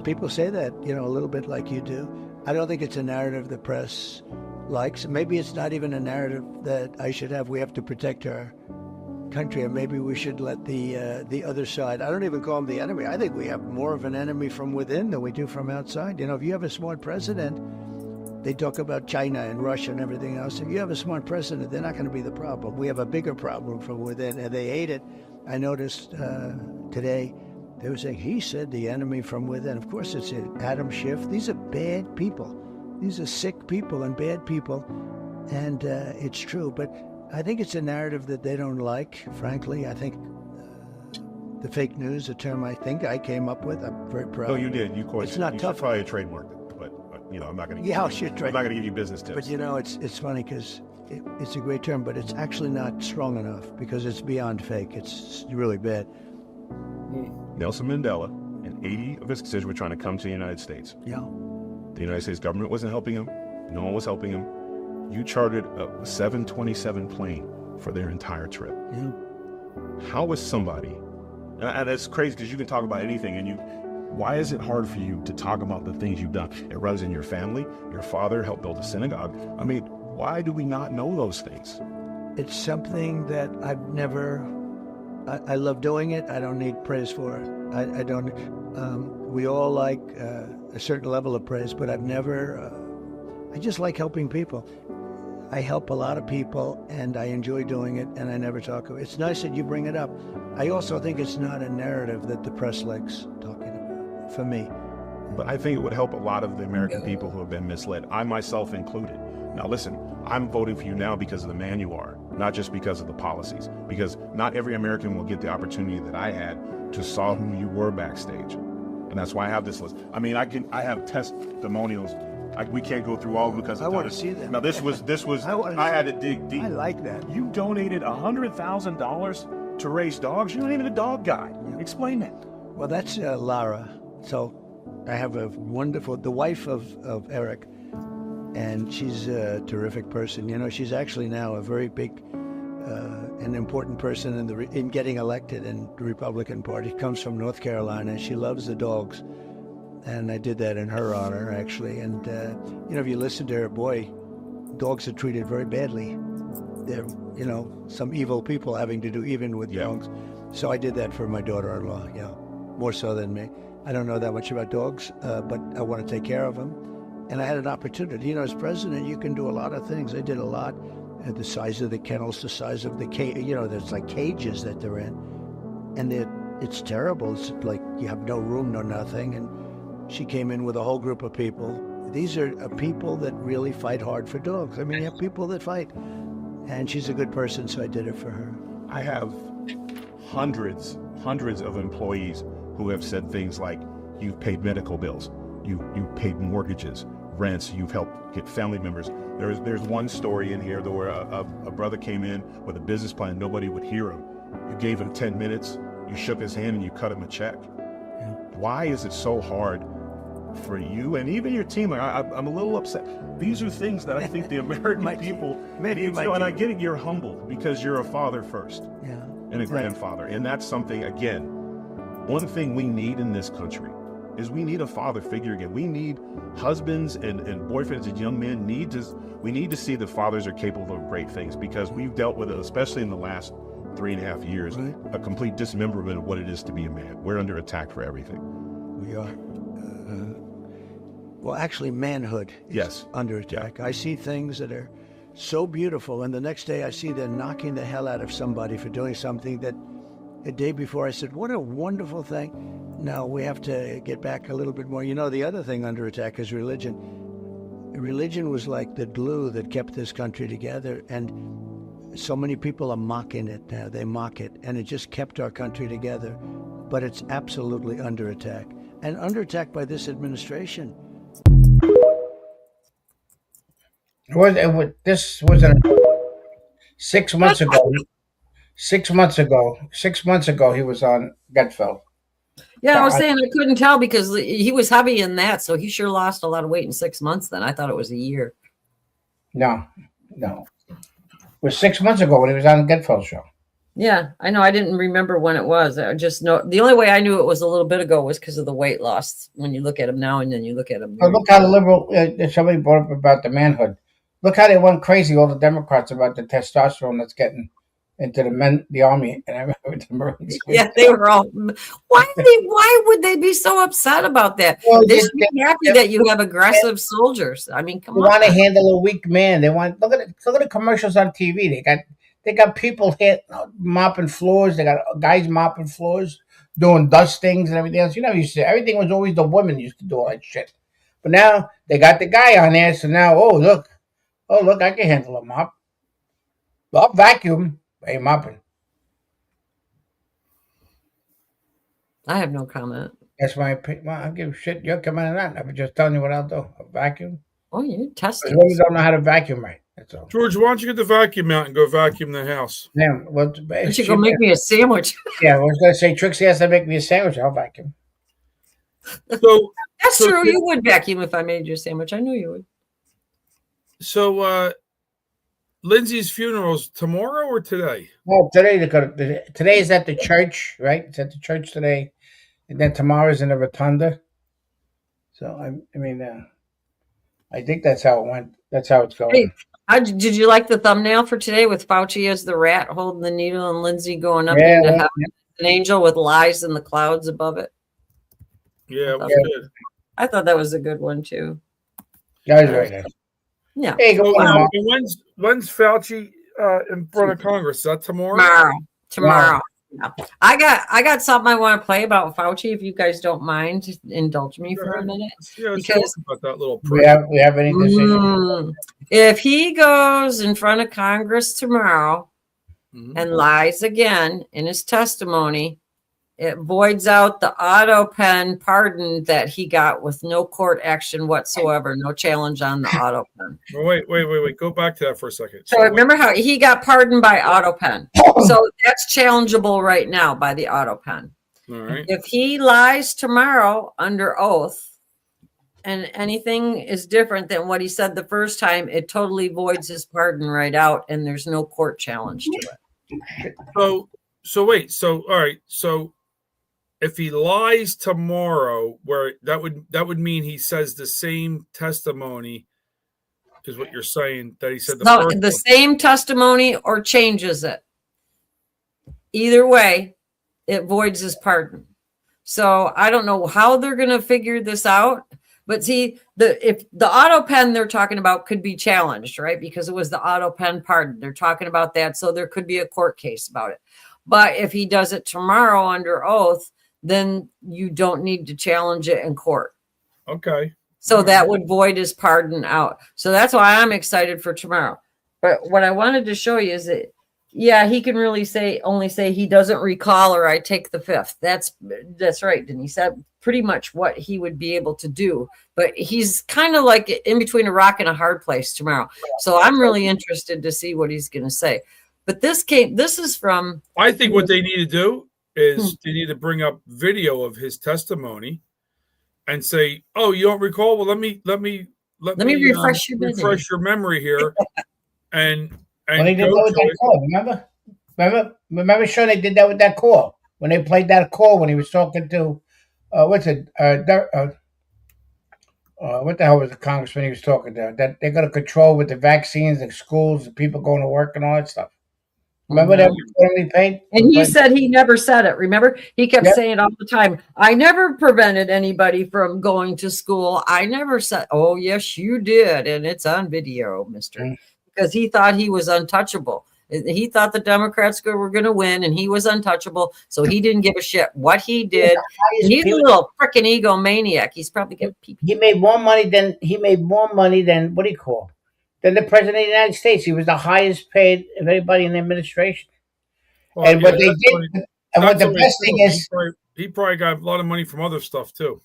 People say that, you know, a little bit like you do. I don't think it's a narrative the press likes. Maybe it's not even a narrative that I should have. We have to protect our country, and maybe we should let the other side. I don't even call them the enemy. I think we have more of an enemy from within than we do from outside. You know, if you have a smart president, they talk about China and Russia and everything else. If you have a smart president, they're not going to be the problem. We have a bigger problem from within, and they hate it. I noticed today they were saying, he said the enemy from within. Of course, it's Adam Schiff. These are bad people. These are sick people and bad people, and it's true. But I think it's a narrative that they don't like, frankly. I think the fake news, a term I think I came up with, I'm very proud. No, you did. You coined it. It's not tough. Probably a trademark, but you know, I'm not going to. Yeah, I should trade. I'm not going to give you business tips. But you know, it's funny because it's a great term, but it's actually not strong enough because it's beyond fake. It's really bad. Nelson Mandela and 80 of his constituents were trying to come to the United States. Yeah. The United States government wasn't helping him. No one was helping him. You chartered a 727 plane for their entire trip. Yeah. How is somebody, and it's crazy because you can talk about anything, and why is it hard for you to talk about the things you've done? It runs in your family. Your father helped build a synagogue. I mean, why do we not know those things? It's something that I've never, I love doing it. I don't need praise for it. I don't, we all like a certain level of praise, but I've never, I just like helping people. I help a lot of people, and I enjoy doing it, and I never talk about it. It's nice that you bring it up. I also think it's not a narrative that the press likes talking about, for me. But I think it would help a lot of the American people who have been misled, I myself included. Now listen, I'm voting for you now because of the man you are, not just because of the policies. Because not every American will get the opportunity that I had to saw who you were backstage. And that's why I have this list. I mean, I have testimonials. We can't go through all of them because I want to see them. Now this was I had to dig deep. I like that. You donated $100,000 to raise dogs. You're not even a dog guy. Yeah. Explain that. Well, that's Lara. So I have the wife of Eric, and she's a terrific person. You know, she's actually now a very big and important person in getting elected in the Republican Party. Comes from North Carolina. She loves the dogs. And I did that in her honor, actually. And, you know, if you listen to her, boy, dogs are treated very badly. They're, you know, some evil people having to do even with dogs. So I did that for my daughter-in-law, yeah, more so than me. I don't know that much about dogs, but I want to take care of them. And I had an opportunity. You know, as president, you can do a lot of things. I did a lot. The size of the kennels, the size of the cage, you know, there's like cages that they're in. And it's terrible. It's like, you have no room, no nothing. And she came in with a whole group of people. These are people that really fight hard for dogs. I mean, you have people that fight. And she's a good person, so I did it for her. I have hundreds of employees who have said things like, you've paid medical bills, you've paid mortgages, rents, you've helped get family members. There's one story in here where a brother came in with a business plan, nobody would hear him. You gave him 10 minutes, you shook his hand and you cut him a check. Yeah. Why is it so hard for you and even your team? I'm a little upset. These are things that I think the American people need to know. And I get it, you're humbled because you're a father first, and a grandfather. And that's something, again, one thing we need in this country is we need a father figure again. We need husbands and boyfriends and young men we need to see that fathers are capable of great things, because we've dealt with it, especially in the last 3.5 years, a complete dismemberment of what it is to be a man. We're under attack for everything. We are. Well, actually, manhood is under attack. I see things that are so beautiful, and the next day I see they're knocking the hell out of somebody for doing something that a day before I said, what a wonderful thing. Now we have to get back a little bit more. You know, the other thing under attack is religion. Religion was like the glue that kept this country together, and so many people are mocking it now. They mock it, and it just kept our country together. But it's absolutely under attack, and under attack by this administration. This was 6 months ago. 6 months ago. 6 months ago, he was on Gutfeld. Yeah, I was saying I couldn't tell because he was heavy in that, so he sure lost a lot of weight in 6 months. Then I thought it was a year. No. It was 6 months ago when he was on the Gutfeld show. Yeah, I know. I didn't remember when it was. I just know the only way I knew it was a little bit ago was because of the weight loss. When you look at him now and then you look at him. But look how the liberal, somebody brought up about the manhood. Look how they went crazy, all the Democrats, about the testosterone that's getting into the army. And I remember the Marines. Yeah, they were all. Why would they be so upset about that? Well, they should be happy that you have aggressive soldiers. I mean, come on. They want to handle a weak man. They want look at the commercials on TV. They got people mopping floors. They got guys mopping floors, doing dustings and everything else. You know, everything was always the women used to do all that shit. But now they got the guy on there. So now, oh look, I can handle a mop. I'll vacuum. I ain't mopping. I have no comment. That's my opinion. Well, I don't give a shit. You're coming on that. I'm just telling you what I'll do. I'll vacuum. Oh, you're testing. Women don't know how to vacuum right. That's all. George, why don't you get the vacuum out and go vacuum the house? Yeah, well, you should go make me a sandwich. Yeah, I was going to say, Trixie has to make me a sandwich. I'll vacuum. So that's true. You would vacuum if I made you a sandwich. I knew you would. So, Lindsey's funeral's tomorrow or today? Well, today today is at the church, right? It's at the church today, and then tomorrow's in the rotunda. So I think that's how it went. That's how it's going. Hey, did you like the thumbnail for today with Fauci as the rat holding the needle and Lindsey going up into heaven, an angel with lies in the clouds above it? Yeah, it was good. I thought that was a good one too. That was very nice. Yeah. Hey, when's Fauci in front of Congress? Is that tomorrow? Tomorrow. Yeah. I got something I want to play about Fauci. If you guys don't mind, just indulge me for a minute. Yeah, because about that little. We have any decision? If he goes in front of Congress tomorrow and lies again in his testimony, it voids out the auto pen pardon that he got with no court action whatsoever, no challenge on the auto pen. Wait. Go back to that for a second. So remember how he got pardoned by auto pen. So that's challengeable right now by the auto pen. All right. If he lies tomorrow under oath and anything is different than what he said the first time, it totally voids his pardon right out and there's no court challenge to it. So wait. So all right. So if he lies tomorrow, where that would mean he says the same testimony, is what you're saying, that he said the same testimony or changes it. Either way, it voids his pardon. So I don't know how they're going to figure this out. But see, if the auto pen they're talking about could be challenged, right? Because it was the auto pen pardon. They're talking about that. So there could be a court case about it. But if he does it tomorrow under oath, then you don't need to challenge it in court. Okay. So that would void his pardon out. So that's why I'm excited for tomorrow. But what I wanted to show you is that, yeah, he can really only say he doesn't recall or I take the fifth. That's right. And he said pretty much what he would be able to do. But he's kind of like in between a rock and a hard place tomorrow. So I'm really interested to see what he's going to say. But this is from. I think what they need to do is they need to bring up video of his testimony and say, "Oh, you don't recall? Well, let me refresh your memory here." and well, they did that with that call. Remember, Sean, they did that with that call when they played that call when he was talking to what the hell was the congressman he was talking to? That they're going to control with the vaccines, the schools, the people going to work, and all that stuff. Remember that we paid? And he said he never said it. Remember, he kept saying all the time, "I never prevented anybody from going to school. I never said." Oh, yes, you did, and it's on video, Mister. Because he thought he was untouchable. He thought the Democrats were going to win, and he was untouchable. So he didn't give a shit what he did. He's a little freaking egomaniac. He's probably getting people. He made more money than what do you call? Than the president of the United States. He was the highest paid of anybody in the administration. Well, and what they did, and what the best thing is, he probably got a lot of money from other stuff too.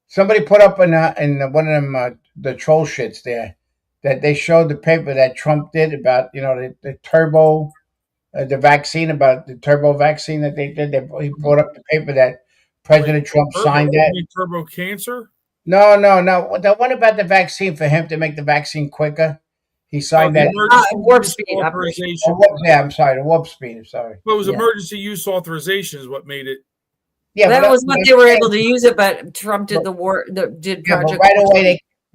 Somebody put up in one of them the troll shits there that they showed the paper that Trump did about the turbo, the vaccine, about the turbo vaccine that they did. He brought up the paper that President Trump signed that. Turbo cancer? No. The one about the vaccine for him to make the vaccine quicker. He signed that warp speed authorization. I'm sorry, the warp speed. I'm sorry. Well, it was emergency use authorization is what made it. Yeah, that was what they were able to use it, but Trump did did Project.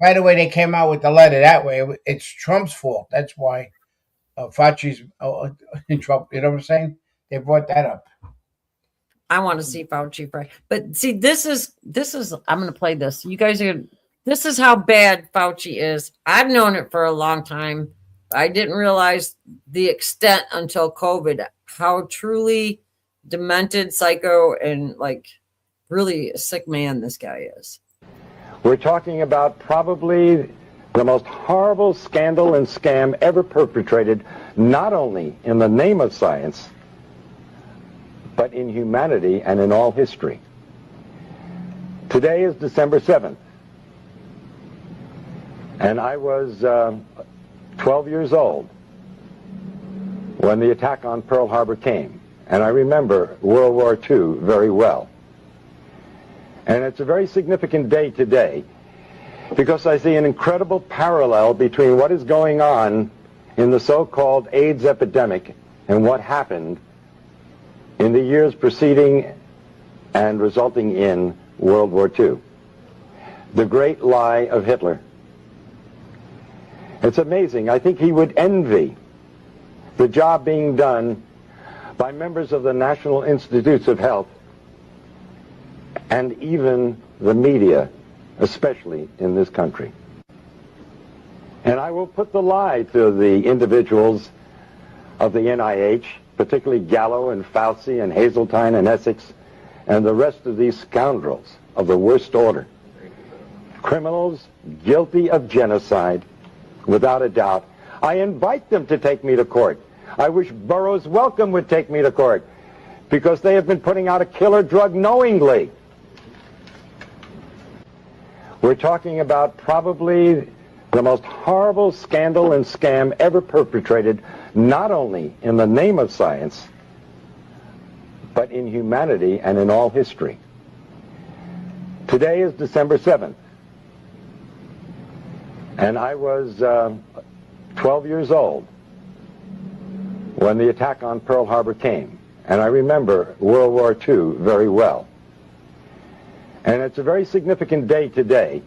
Right away they came out with the letter that way. It's Trump's fault. That's why Fauci's in trouble. You know what I'm saying? They brought that up. I want to see Fauci pray. But see, this is I'm going to play this. You guys are. This is how bad Fauci is. I've known it for a long time. I didn't realize the extent until COVID, how truly demented, psycho, and like really a sick man this guy is. We're talking about probably the most horrible scandal and scam ever perpetrated, not only in the name of science, but in humanity and in all history. Today is December 7th. And I was 12 years old when the attack on Pearl Harbor came. And I remember World War II very well. And it's a very significant day today because I see an incredible parallel between what is going on in the so-called AIDS epidemic and what happened in the years preceding and resulting in World War II. The great lie of Hitler. It's amazing. I think he would envy the job being done by members of the National Institutes of Health and even the media, especially in this country. And I will put the lie to the individuals of the NIH, particularly Gallo and Fauci and Hazeltine and Essex and the rest of these scoundrels of the worst order. Criminals guilty of genocide, without a doubt. I invite them to take me to court. I wish Burroughs Wellcome would take me to court because they have been putting out a killer drug knowingly. We're talking about probably the most horrible scandal and scam ever perpetrated, not only in the name of science, but in humanity and in all history. Today is December 7th. And I was 12 years old when the attack on Pearl Harbor came. And I remember World War II very well. And it's a very significant day today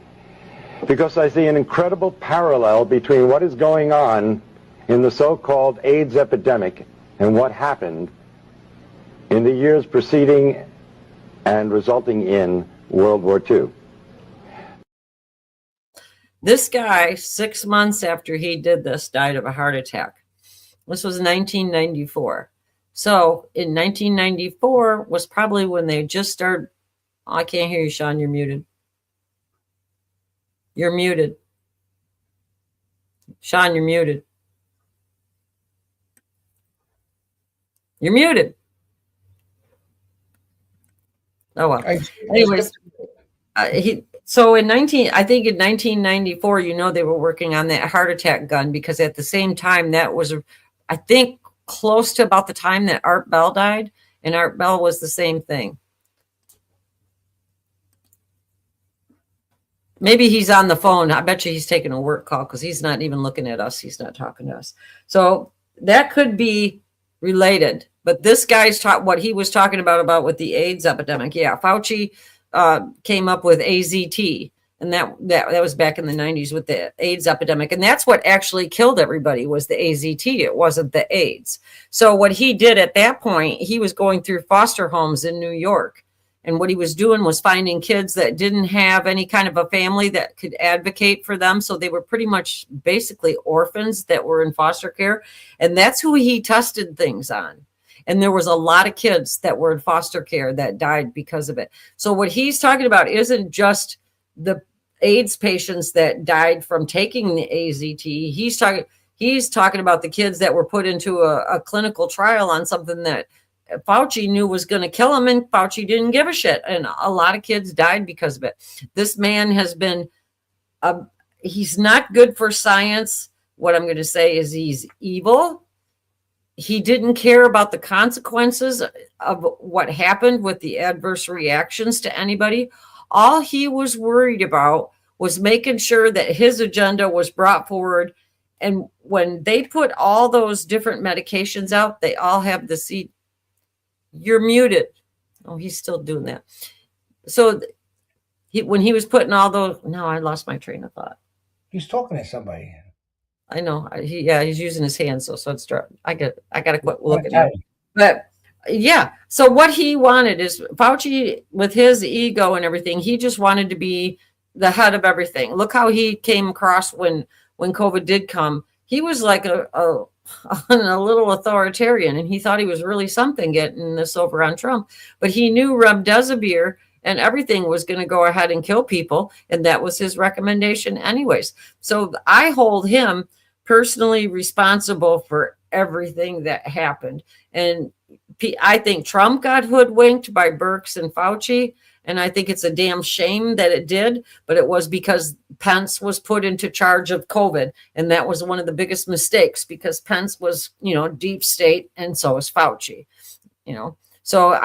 because I see an incredible parallel between what is going on in the so-called AIDS epidemic and what happened in the years preceding and resulting in World War II. This guy, 6 months after he did this, died of a heart attack. This was 1994. So in 1994 was probably when they just started Oh, I can't hear you, Sean. You're muted. You're muted. Sean, you're muted. You're muted. Oh well. Anyways, so in 1994, they were working on that heart attack gun, because at the same time that was, I think, close to about the time that Art Bell died, and Art Bell was the same thing. Maybe he's on the phone. I bet you he's taking a work call, because he's not even looking at us. He's not talking to us. So that could be related. But this guy's what he was talking about with the AIDS epidemic. Yeah, Fauci came up with AZT, and that was back in the 90s with the AIDS epidemic. And that's what actually killed everybody, was the AZT. It wasn't the AIDS. So what he did at that point, he was going through foster homes in New York. And what he was doing was finding kids that didn't have any kind of a family that could advocate for them. So they were pretty much basically orphans that were in foster care. And that's who he tested things on. And there was a lot of kids that were in foster care that died because of it. So what he's talking about isn't just the AIDS patients that died from taking the AZT. He's talking about the kids that were put into a clinical trial on something that Fauci knew was going to kill him, and Fauci didn't give a shit. And a lot of kids died because of it. This man has been, he's not good for science. What I'm going to say is he's evil. He didn't care about the consequences of what happened with the adverse reactions to anybody. All he was worried about was making sure that his agenda was brought forward. And when they put all those different medications out, they all have the seed. You're muted. Oh, he's still doing that. So when he was putting all those, no, I lost my train of thought. He's talking to somebody. I know. He's using his hands, so it's I got to quit looking at it. But yeah, so what he wanted is Fauci, with his ego and everything, he just wanted to be the head of everything. Look how he came across when COVID did come. He was like a little authoritarian, and he thought he was really something getting this over on Trump. But he knew remdesivir and everything was going to go ahead and kill people, and that was his recommendation anyways. So I hold him personally responsible for everything that happened. And I think Trump got hoodwinked by Birx and Fauci, and I think it's a damn shame that it did, but it was because Pence was put into charge of COVID. And that was one of the biggest mistakes, because Pence was, deep state, and so is Fauci, So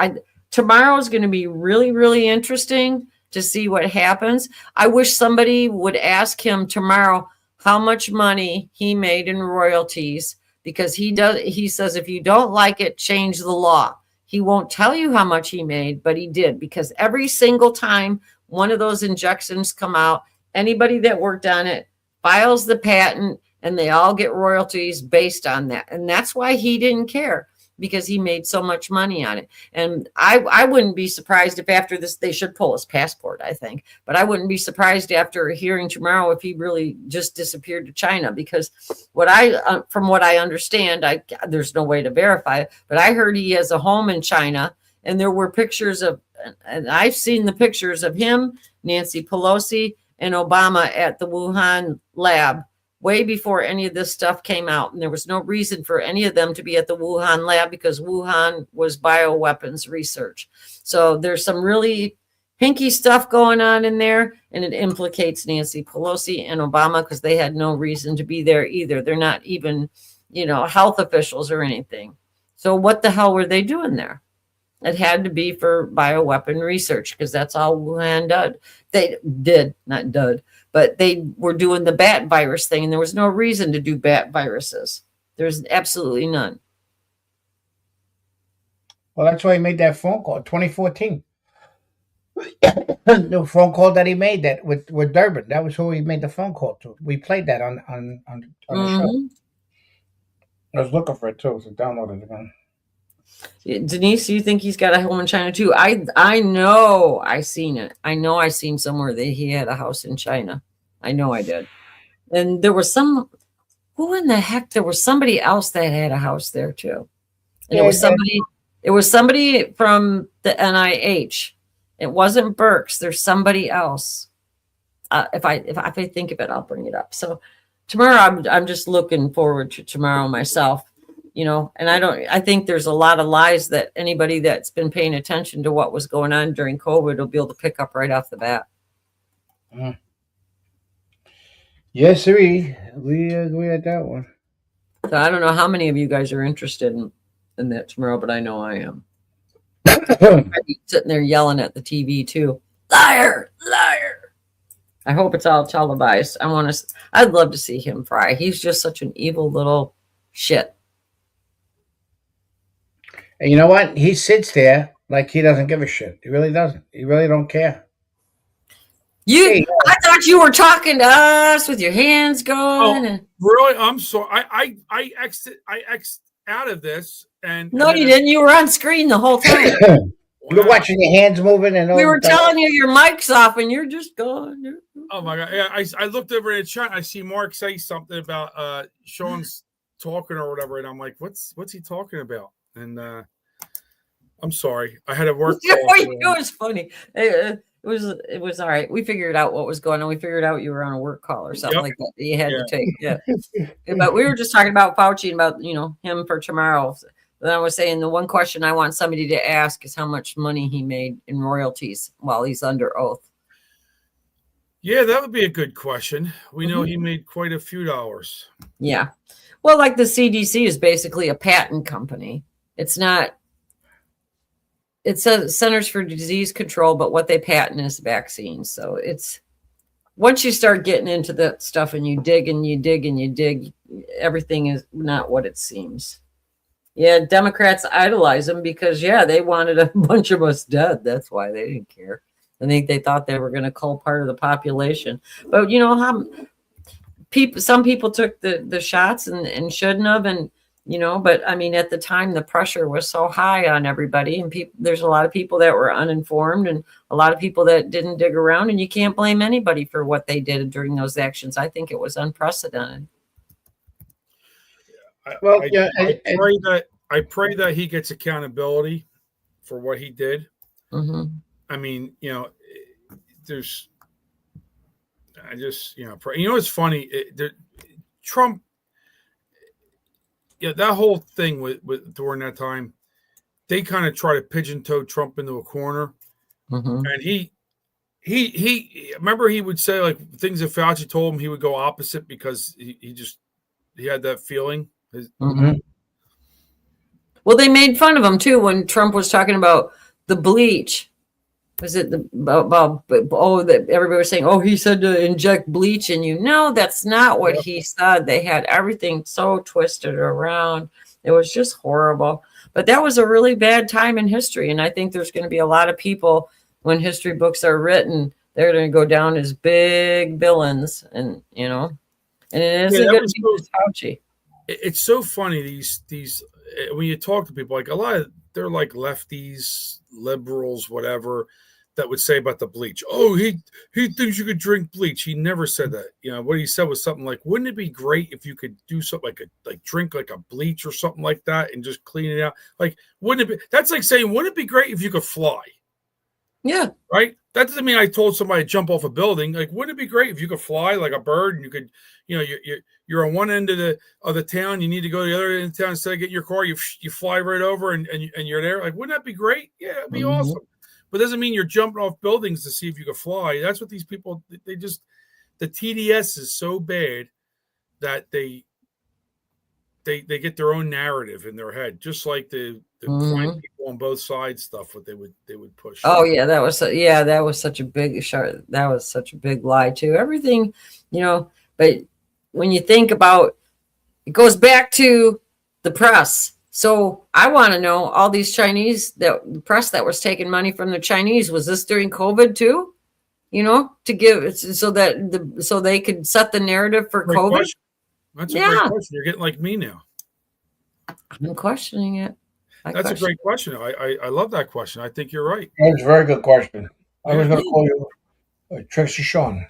tomorrow is going to be really, really interesting to see what happens. I wish somebody would ask him tomorrow how much money he made in royalties, because he says, if you don't like it, change the law. He won't tell you how much he made, but he did, because every single time one of those injections come out, anybody that worked on it files the patent, and they all get royalties based on that. And that's why he didn't care, because he made so much money on it. And I wouldn't be surprised if after this, they should pull his passport, I think. But I wouldn't be surprised after hearing tomorrow if he really just disappeared to China, because from what I understand, there's no way to verify it, but I heard he has a home in China, and there were pictures and I've seen the pictures of him, Nancy Pelosi, and Obama at the Wuhan lab way before any of this stuff came out. And there was no reason for any of them to be at the Wuhan lab, because Wuhan was bioweapons research. So there's some really hinky stuff going on in there, and it implicates Nancy Pelosi and Obama, because they had no reason to be there either. They're not even, health officials or anything. So what the hell were they doing there? It had to be for bioweapon research, because that's all Wuhan did. But they were doing the bat virus thing, and there was no reason to do bat viruses. There's absolutely none. Well, that's why he made that phone call in 2014. The phone call that he made that with Durbin. That was who he made the phone call to. We played that on the show. I was looking for it too, so download it again. Denise, you think he's got a home in China too? I know I seen it. I know I seen somewhere that he had a house in China. I know I did. And there was who in the heck? There was somebody else that had a house there too. And it was somebody from the NIH. It wasn't Burks. There's somebody else. If I think of it, I'll bring it up. So tomorrow, I'm just looking forward to tomorrow myself. And I think there's a lot of lies that anybody that's been paying attention to what was going on during COVID will be able to pick up right off the bat. Yes, sir. We agree at that one. So I don't know how many of you guys are interested in that tomorrow, but I know I am. Sitting there yelling at the TV too. Liar, liar. I hope it's all televised. I'd love to see him fry. He's just such an evil little shit. And you know what? He sits there like he doesn't give a shit. He really doesn't. He really don't care. I thought you were talking to us with your hands going. Oh, really? I'm sorry. I X'd out of this, and no, you didn't. You were on screen the whole time. You were watching your hands moving, and we were telling you your mic's off, and you're just gone. Oh my god! Yeah, I looked over in the chat. I see Mark say something about Sean's talking or whatever, and I'm like, what's he talking about? And I'm sorry, I had to work. It was funny. It was all right. We figured out what was going on. We figured out you were on a work call or something like that you had to take. Yeah. But we were just talking about Fauci and about, him for tomorrow. Then I was saying the one question I want somebody to ask is how much money he made in royalties while he's under oath. Yeah, that would be a good question. We know he made quite a few dollars. Yeah. Well, like the CDC is basically a patent company. It's not. It's a Centers for Disease Control, but what they patent is vaccines. So it's once you start getting into that stuff and you dig and you dig and you dig, everything is not what it seems. Yeah, Democrats idolize them because, they wanted a bunch of us dead. That's why they didn't care. I think they thought they were going to cull part of the population. But how some people took the shots and shouldn't have, and but I mean, at the time, the pressure was so high on everybody, and there's a lot of people that were uninformed and a lot of people that didn't dig around, and you can't blame anybody for what they did during those actions. I think it was unprecedented. I pray that he gets accountability for what he did. Mm-hmm. I mean, pray. It's funny. Trump. Yeah, that whole thing with during that time, they kind of try to pigeon-toe Trump into a corner, and he remember he would say like things that Fauci told him he would go opposite because he had that feeling. Well, they made fun of him too when Trump was talking about the bleach. Was it that everybody was saying, he said to inject bleach in you. No, that's not what he said. They had everything so twisted around. It was just horrible. But that was a really bad time in history. And I think there's going to be a lot of people when history books are written, they're going to go down as big villains. And, and it isn't going to be just Fauci. It's so funny. These when you talk to people, like a lot of, they're like lefties, liberals, whatever, that would say about the bleach. Oh, he thinks you could drink bleach. He never said that. What he said was something like, wouldn't it be great if you could do something like drink like a bleach or something like that and just clean it out? Like, wouldn't it be, that's like saying, wouldn't it be great if you could fly? Yeah. Right. That doesn't mean I told somebody to jump off a building. Like, wouldn't it be great if you could fly like a bird and you could, you're on one end of the town, you need to go to the other end of town instead of getting your car, you fly right over and you're there. Like, wouldn't that be great? Yeah, it'd be awesome. But it doesn't mean you're jumping off buildings to see if you can fly. That's what these people, the TDS is so bad that they get their own narrative in their head, just like the blind people on both sides stuff. What they would push. Oh yeah, that was such a big that was such a big lie too. Everything, But when you think about, it goes back to the press. So I want to know all these Chinese, the press that was taking money from the Chinese, was this during COVID too? To give so they could set the narrative for COVID. Question. That's a great question. You're getting like me now. I'm questioning it. That's a great question. I love that question. I think you're right. That's a very good question. I was going to call you Trixie Sean.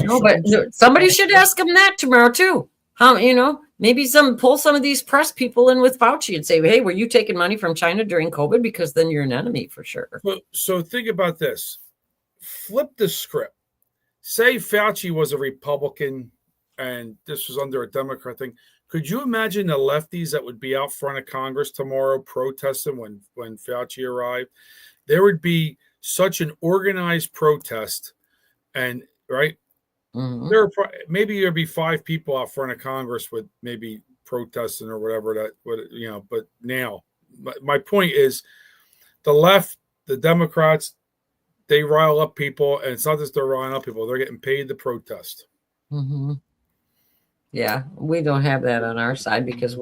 No, but somebody should ask him that tomorrow too. How Maybe pull some of these press people in with Fauci and say, hey, were you taking money from China during COVID? Because then you're an enemy for sure. So think about this. Flip the script. Say Fauci was a Republican and this was under a Democrat thing. Could you imagine the lefties that would be out front of Congress tomorrow protesting when Fauci arrived? There would be such an organized protest, and right, maybe there'd be 5 people out front of Congress with maybe protesting or whatever that. But now, my point is, the left, the Democrats, they rile up people, and it's not just they're riling up people; they're getting paid to protest. Mm-hmm. Yeah, we don't have that on our side because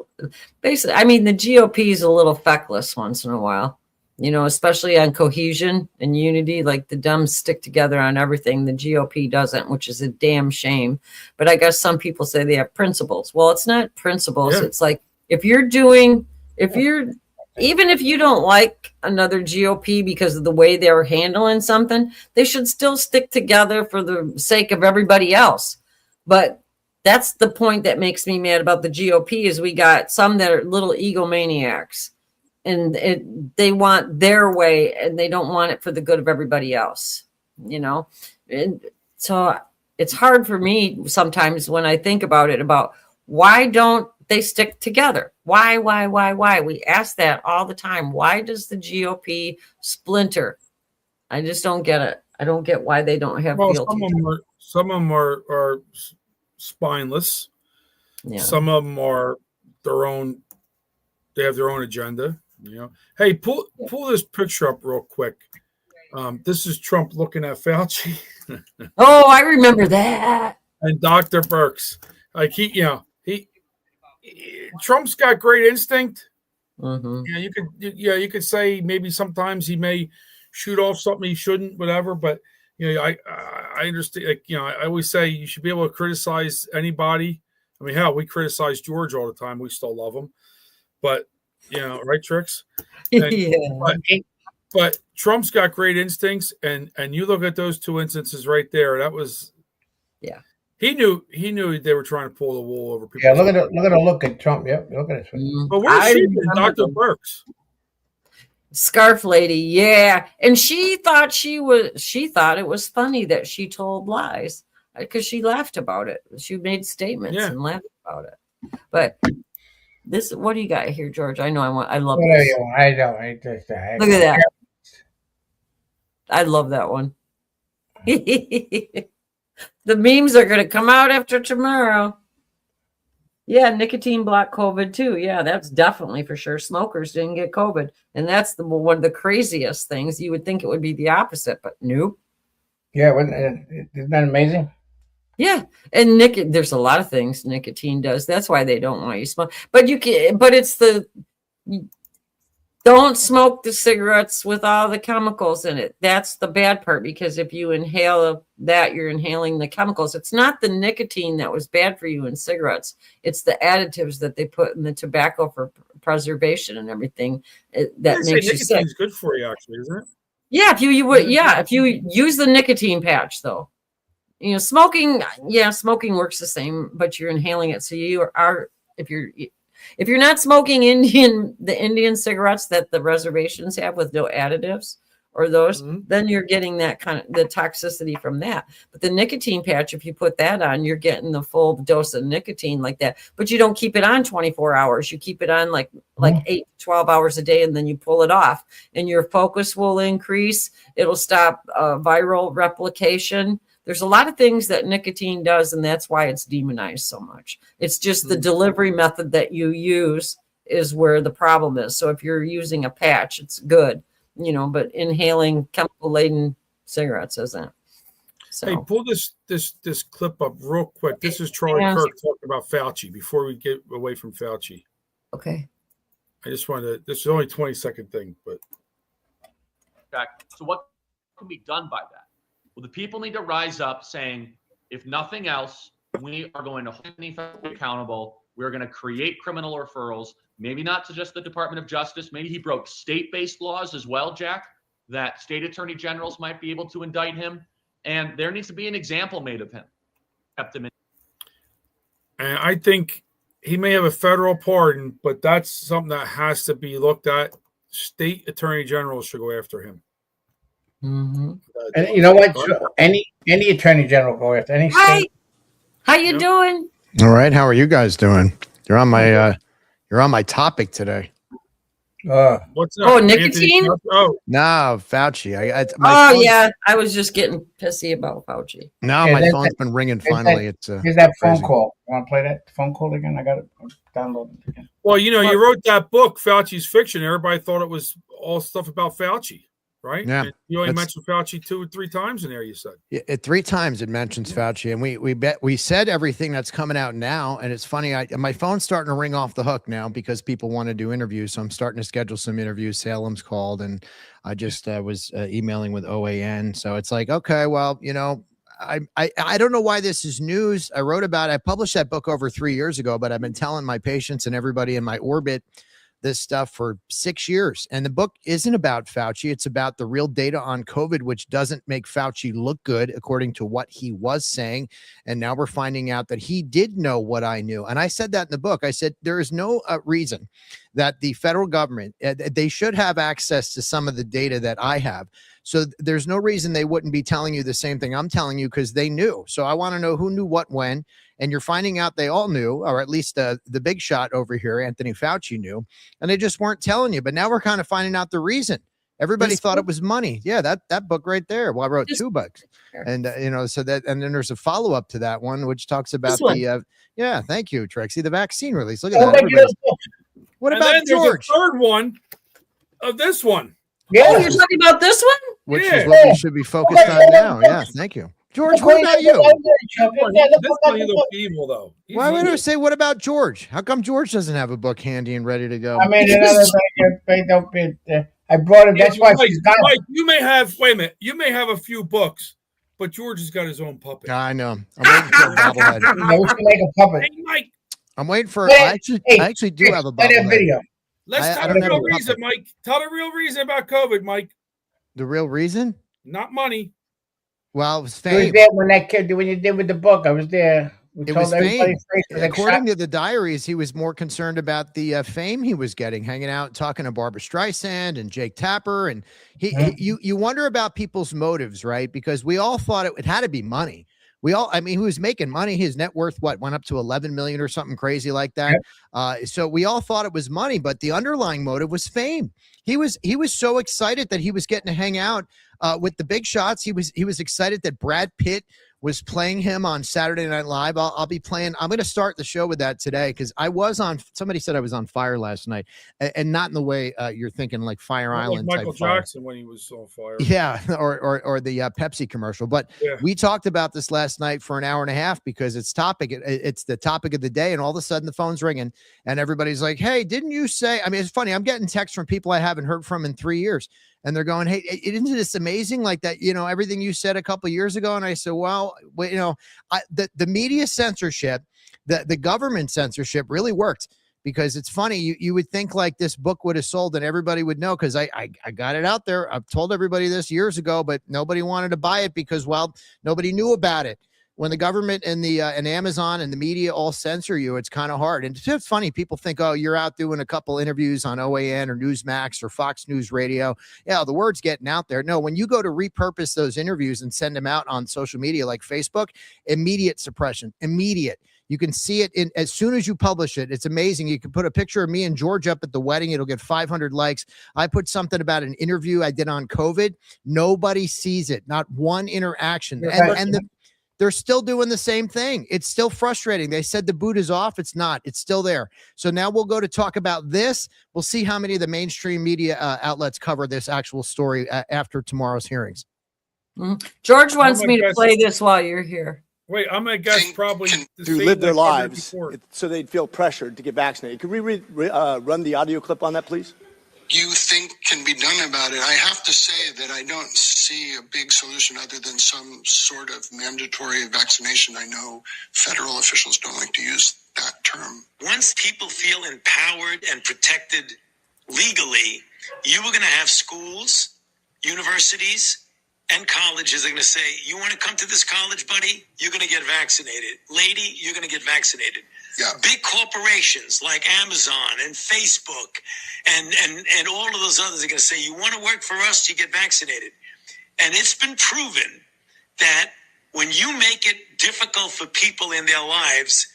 basically, I mean, the GOP is a little feckless once in a while, especially on cohesion and unity. Like the Dems stick together on everything. The GOP doesn't, which is a damn shame. But I guess some people say they have principles. Well, it's not principles. Yeah. It's like even if you don't like another GOP because of the way they're handling something, they should still stick together for the sake of everybody else. But that's the point that makes me mad about the GOP is we got some that are little egomaniacs and they want their way and they don't want it for the good of everybody else, And so it's hard for me sometimes when I think about it, about why don't they stick together? Why? We ask that all the time. Why does the GOP splinter? I just don't get it. I don't get why they don't have fealty. Some of them are spineless. Yeah. Some of them are their own. They have their own agenda. Hey, pull this picture up real quick. This is Trump looking at Fauci. Oh, I remember that. And Dr. Birx, like Trump's got great instinct. Mm-hmm. You could say maybe sometimes he may shoot off something he shouldn't, whatever. But I understand. I always say you should be able to criticize anybody. I mean, hell, we criticize George all the time. We still love him, but right, Trix? But Trump's got great instincts, and you look at those 2 instances right there. That was, He knew they were trying to pull the wool over people. Yeah, look at Trump. Yep, look at it. But where's she been, Dr. Birx? Scarf lady, yeah. And she thought it was funny that she told lies because she laughed about it. She made statements and laughed about it. But what do you got here, George? I love this. I know. Look at that. I love that one. The memes are going to come out after tomorrow. Yeah, nicotine blocked COVID too. Yeah, that's definitely for sure. Smokers didn't get COVID. And that's one of the craziest things. You would think it would be the opposite, but nope. Yeah, isn't that amazing? Yeah, and there's a lot of things nicotine does. That's why they don't want you to smoke. But don't smoke the cigarettes with all the chemicals in it. That's the bad part, because if you inhale that, you're inhaling the chemicals. It's not the nicotine that was bad for you in cigarettes. It's the additives that they put in the tobacco for preservation and everything that makes you sick. Nicotine's good for you, actually, isn't it? Yeah, if you use the nicotine patch, though. Smoking works the same, but you're inhaling it. So if you're not smoking the Indian cigarettes that the reservations have with no additives or those, then you're getting that kind of the toxicity from that. But the nicotine patch, if you put that on, you're getting the full dose of nicotine like that. But you don't keep it on 24 hours. You keep it on like 8 to 12 hours a day, and then you pull it off, and your focus will increase. It'll stop viral replication. There's a lot of things that nicotine does, and that's why it's demonized so much. It's just the delivery method that you use is where the problem is. So if you're using a patch, it's good, but inhaling chemical-laden cigarettes isn't. So. Hey, pull this clip up real quick. This is Charlie Kirk talking about Fauci before we get away from Fauci. Okay. I just wanted this is only a 20-second thing, but. So what can be done by that? Well, the people need to rise up saying, if nothing else, we are going to hold anyone accountable. We're going to create criminal referrals, maybe not to just the Department of Justice. Maybe he broke state-based laws as well, Jack, that state attorney generals might be able to indict him. And there needs to be an example made of him. And I think he may have a federal pardon, but that's something that has to be looked at. State attorney general should go after him. Mm-hmm. And you know what? Any attorney general go after any Hi, state. how you doing? All right, how are you guys doing? You're on my topic today. What's that? Oh, nicotine? No, Fauci. I was just getting pissy about Fauci. No, Yeah, my phone's been ringing finally. Here's that phone crazy. call. You want to play that phone call again? I got it downloaded again. Well, you wrote that book, Fauci's Fiction. Everybody thought it was all stuff about Fauci, right? Yeah. And you only mentioned Fauci 2 or 3 times in there, you said. Yeah, 3 times it mentions Fauci, and we said everything that's coming out now, and it's funny. My phone's starting to ring off the hook now because people want to do interviews, so I'm starting to schedule some interviews. Salem's called, and I just was emailing with OAN, so it's like, okay, well, I don't know why this is news. I wrote about it. I published that book over 3 years ago, but I've been telling my patients and everybody in my orbit this stuff for 6 years. And the book isn't about Fauci. It's about the real data on COVID, which doesn't make Fauci look good, according to what he was saying. And now we're finding out that he did know what I knew. And I said that in the book. I said, there is no reason that the federal government, they should have access to some of the data that I have. So there's no reason they wouldn't be telling you the same thing I'm telling you, because they knew. So I want to know who knew what when. And you're finding out they all knew, or at least the big shot over here, Anthony Fauci, knew, and they just weren't telling you. But now we're kind of finding out the reason. Everybody thought it was money. Yeah, that book right there. Well, I wrote 2 books, and so that, and then there's a follow up to that one, which talks about the yeah. Thank you, Trixie. The vaccine release. Look at that. What about George? There's a third one of this one. Yeah, oh, you're talking about this one, which is what we should be focused on now. Yeah, thank you. George, what about you? This one he looked evil, though. Why would I say, what about George? How come George doesn't have a book handy and ready to go? I mean, I brought him. That's why she's got Mike, you may have, wait a minute, you may have a few books, but George has got his own puppet. I know. I'm waiting for a bobblehead. We should make a puppet. Hey, Mike. I'm waiting for, I actually do have a bobblehead. Video. Let's tell the real reason, Mike. Tell the real reason about COVID, Mike. The real reason? Not money. Well, it was I was fame. there when you did with the book. I was there. It was fame. According to the diaries, he was more concerned about the fame he was getting, hanging out, talking to Barbara Streisand and Jake Tapper. And you wonder about people's motives, right? Because we all thought it had to be money. He was making money. His net worth, went up to 11 million or something crazy like that. Yep. So we all thought it was money, but the underlying motive was fame. He was so excited that he was getting to hang out with the big shots. He was excited that Brad Pitt was playing him on Saturday Night Live. I'm going to start the show with that today, because somebody said I was on fire last night, and not in the way you're thinking, like Fire Island. Like Michael type Jackson when he was on fire. Yeah, or the Pepsi commercial. But we talked about this last night for an hour and a half, because it's the topic of the day, and all of a sudden the phone's ringing, and everybody's like, "Hey, didn't you say?" I mean, it's funny. I'm getting texts from people I haven't heard from in 3 years. And they're going, "Hey, isn't this amazing? Like that, everything you said a couple of years ago." And I said, "Well, the media censorship, the government censorship really worked, because it's funny. You would think like this book would have sold and everybody would know, because I got it out there. I've told everybody this years ago, but nobody wanted to buy it because, well, nobody knew about it. When the government and and Amazon and the media all censor you, it's kind of hard. And it's just funny. People think, oh, you're out doing a couple interviews on OAN or Newsmax or Fox News Radio. Yeah, the word's getting out there. No, when you go to repurpose those interviews and send them out on social media like Facebook, immediate suppression, immediate. You can see it as soon as you publish it. It's amazing. You can put a picture of me and George up at the wedding. It'll get 500 likes. I put something about an interview I did on COVID. Nobody sees it. Not one interaction. They're still doing the same thing. It's still frustrating. They said the boot is off. It's not. It's still there. So now we'll go to talk about this. We'll see how many of the mainstream media outlets cover this actual story after tomorrow's hearings. Mm-hmm. George wants me to play this while you're here. Wait, I'm going to guess probably to live their lives so they'd feel pressured to get vaccinated. Could we run the audio clip on that, please? You think can be done about it. I have to say that I don't see a big solution other than some sort of mandatory vaccination. I know federal officials don't like to use that term. Once people feel empowered and protected legally, you were going to have schools, universities, and colleges are going to say, you want to come to this college, buddy? You're going to get vaccinated. Lady, you're going to get vaccinated. Yeah. Big corporations like Amazon and Facebook and all of those others are going to say, you want to work for us, you get vaccinated. And it's been proven that when you make it difficult for people in their lives,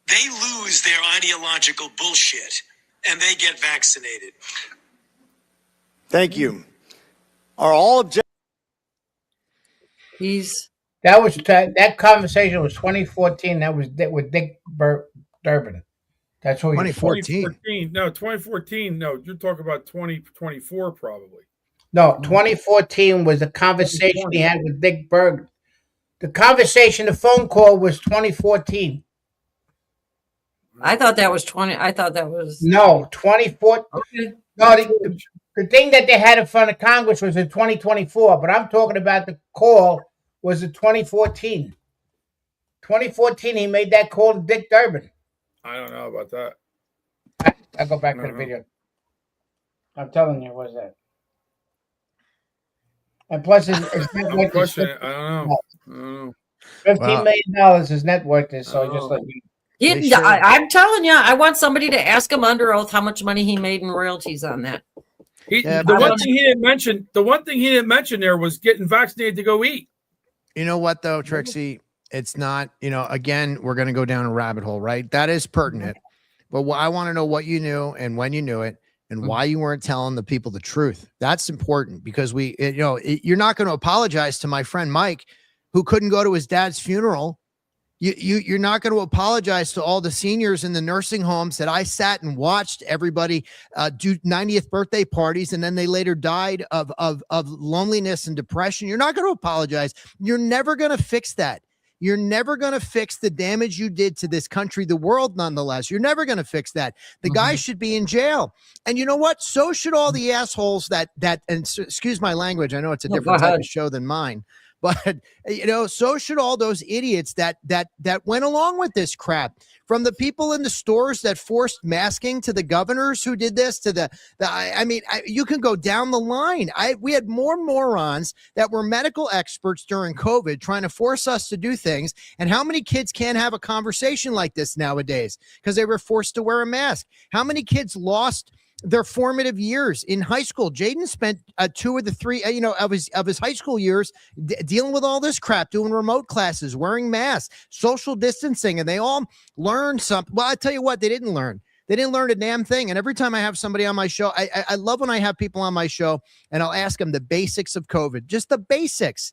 they lose their ideological bullshit and they get vaccinated. Thank you. Are all objectives? That conversation was 2014. That was with Dick Durbin. That's who 2014. No, 2014. No, you're talking about 2024 probably. No, 2014 was a conversation he had with Dick Berg. The conversation, the phone call was 2014. I thought that was 20. I thought that was no 24. Okay. No, the thing that they had in front of Congress was in 2024, but I'm talking about the call was in 2014. 2014, he made that call to Dick Durbin. I don't know about that. I'll go back to the video. I'm telling you, what's that? And plus, his net worth is I don't know. $15 million his net worth is, so just let me. I'm telling you, I want somebody to ask him under oath how much money he made in royalties on that. The one thing he didn't mention there was getting vaccinated to go eat. You know what though, Trixie? It's not, again, we're going to go down a rabbit hole, right? That is pertinent. But I want to know what you knew and when you knew it and why you weren't telling the people the truth. That's important because you're not going to apologize to my friend Mike, who couldn't go to his dad's funeral. You're not going to apologize to all the seniors in the nursing homes that I sat and watched everybody do 90th birthday parties, and then they later died of loneliness and depression. You're not going to apologize. You're never going to fix that. You're never going to fix the damage you did to this country, the world, nonetheless. You're never going to fix that. The guy should be in jail. And you know what? So should all the assholes that and excuse my language. I know it's a different type of show than mine. But, so should all those idiots that went along with this crap, from the people in the stores that forced masking to the governors who did this to you can go down the line. We had more morons that were medical experts during COVID trying to force us to do things. And how many kids can't have a conversation like this nowadays because they were forced to wear a mask? How many kids lost their formative years in high school? Jaden spent 2 of the 3, of his high school years dealing with all this crap, doing remote classes, wearing masks, social distancing, and they all learned something. Well, I tell you what, they didn't learn. They didn't learn a damn thing. And every time I have somebody on my show, I love when I have people on my show and I'll ask them the basics of COVID, just the basics.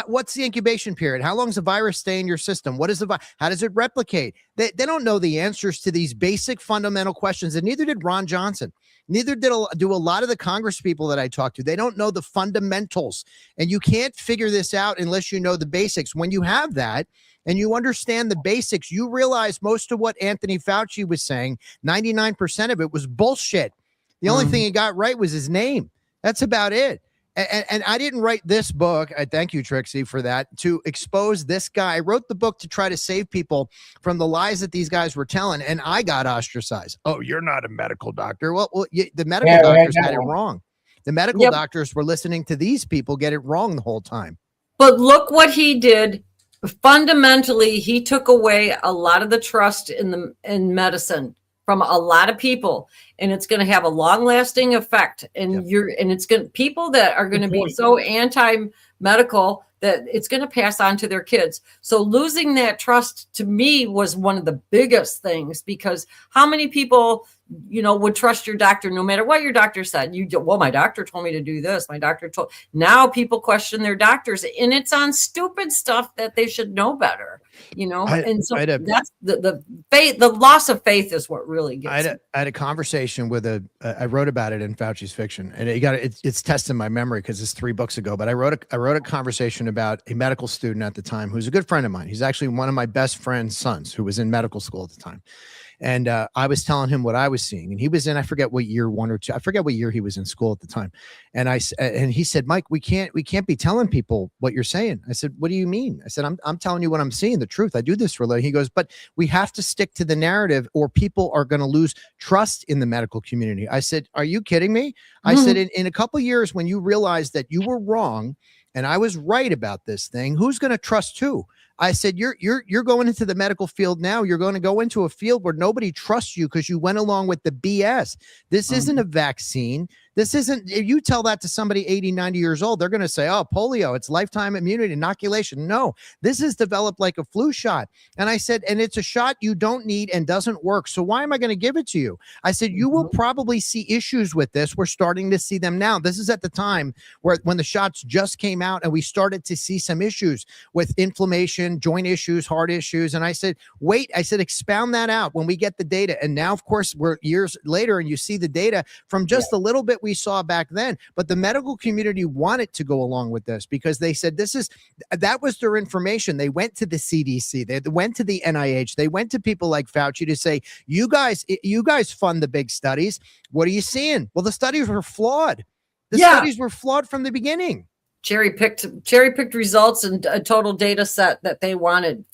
What's the incubation period? How long does the virus stay in your system? What is how does it replicate? They don't know the answers to these basic fundamental questions, and neither did Ron Johnson. Neither do a lot of the Congress people that I talk to. They don't know the fundamentals, and you can't figure this out unless you know the basics. When you have that and you understand the basics, you realize most of what Anthony Fauci was saying, 99% of it was bullshit. The only thing he got right was his name. That's about it. And I didn't write this book. I thank you, Trixie, for that, to expose this guy. I wrote the book to try to save people from the lies that these guys were telling, and I got ostracized. Oh, you're not a medical doctor. Well, the medical doctors got it wrong. The medical doctors were listening to these people get it wrong the whole time. But look what he did. Fundamentally, he took away a lot of the trust in medicine from a lot of people, and it's going to have a long-lasting effect. And it's going to, people that are going to be so anti-medical that it's going to pass on to their kids. So losing that trust to me was one of the biggest things, because how many people, would trust your doctor no matter what your doctor said? My doctor told me to do this. My doctor told. Now people question their doctors, and it's on stupid stuff that they should know better. That's the faith. The loss of faith is what really gets. I had a conversation with I wrote about it in Fauci's Fiction, and it's testing my memory because it's 3 books ago. But I wrote a conversation about a medical student at the time who's a good friend of mine. He's actually one of my best friend's sons who was in medical school at the time. And I was telling him what I was seeing, and he was in, I forget what year, 1 or 2. I forget what year he was in school at the time. And he said, Mike, we can't be telling people what you're saying. I said, what do you mean? I said, I'm telling you what I'm seeing, the truth. I do this for a living. He goes, but we have to stick to the narrative or people are going to lose trust in the medical community. I said, are you kidding me? I said, in a couple of years, when you realize that you were wrong and I was right about this thing, who's going to trust who? I said, you're going into the medical field now. You're going to go into a field where nobody trusts you because you went along with the BS. This isn't a vaccine. This isn't, if you tell that to somebody 80, 90 years old, they're going to say, oh, polio, it's lifetime immunity, inoculation. No, this is developed like a flu shot. And I said, and it's a shot you don't need and doesn't work. So why am I going to give it to you? I said, you will probably see issues with this. We're starting to see them now. This is at the time when the shots just came out and we started to see some issues with inflammation, joint issues, heart issues. And I said, wait, I said, expound that out when we get the data. And now, of course, we're years later and you see the data from just a little bit we saw back then. But the medical community wanted to go along with this because they said that was their information. They went to the CDC, they went to the NIH, they went to people like Fauci to say, you guys fund the big studies. What are you seeing? Well, the studies were flawed. The studies were flawed from the beginning. Cherry picked results and a total data set that they wanted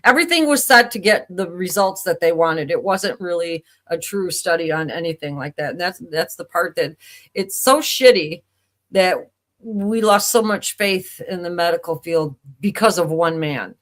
everything was set to get the results that they wanted. It wasn't really a true study on anything like that. And that's the part that it's so shitty that we lost so much faith in the medical field because of one man.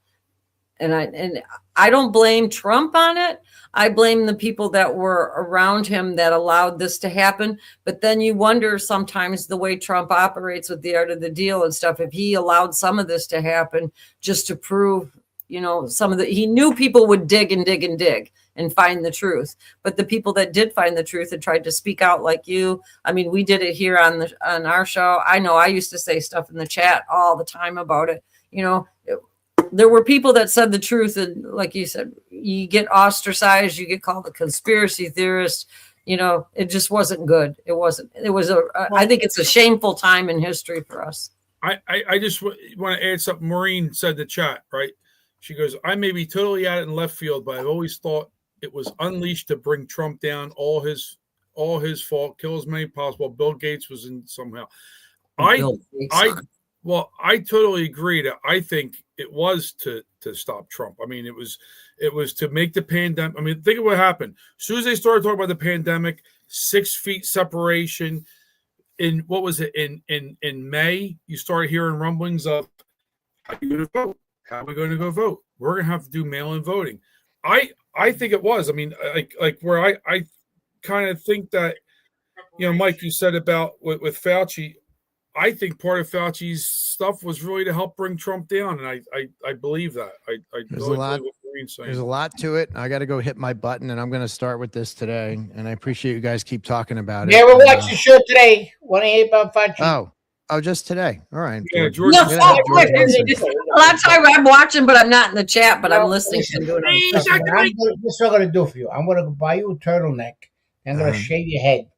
And I don't blame Trump on it. I blame the people that were around him that allowed this to happen. But then you wonder sometimes the way Trump operates with the art of the deal and stuff, if he allowed some of this to happen just to prove, he knew people would dig and dig and dig and find the truth. But the people that did find the truth and tried to speak out like you, I mean, we did it here on our show. I know I used to say stuff in the chat all the time about it. There were people that said the truth, and like you said, you get ostracized, you get called a conspiracy theorist. It just wasn't good. It wasn't. It was I think it's a shameful time in history for us. I just want to add something. Maureen said in the chat, right? She goes, I may be totally at it in left field, but I've always thought it was unleashed to bring Trump down, all his fault, kill as many possible. Bill Gates was in somehow. I totally agree that I think it was to stop Trump. I mean, it was to make the pandemic. I mean, think of what happened. As soon as they started talking about the pandemic, 6 feet separation. In what was it in May? You started hearing rumblings of how are you going to vote? How are we going to go vote? We're going to have to do mail-in voting. I think it was. I mean, like where I kind of think that, Mike, you said about with Fauci. I think part of Fauci's stuff was really to help bring Trump down, and I believe that. There's a lot to it. I got to go hit my button, and I'm going to start with this today. And I appreciate you guys keep talking about it. Yeah, we'll watch the show today. Want to hear about Fauci? Oh, just today. All right. Yeah, George. A lot of time I'm watching, but I'm not in the chat, but I'm listening to it. This is what I'm going to do for you. I'm going to buy you a turtleneck. I'm going to shave your head,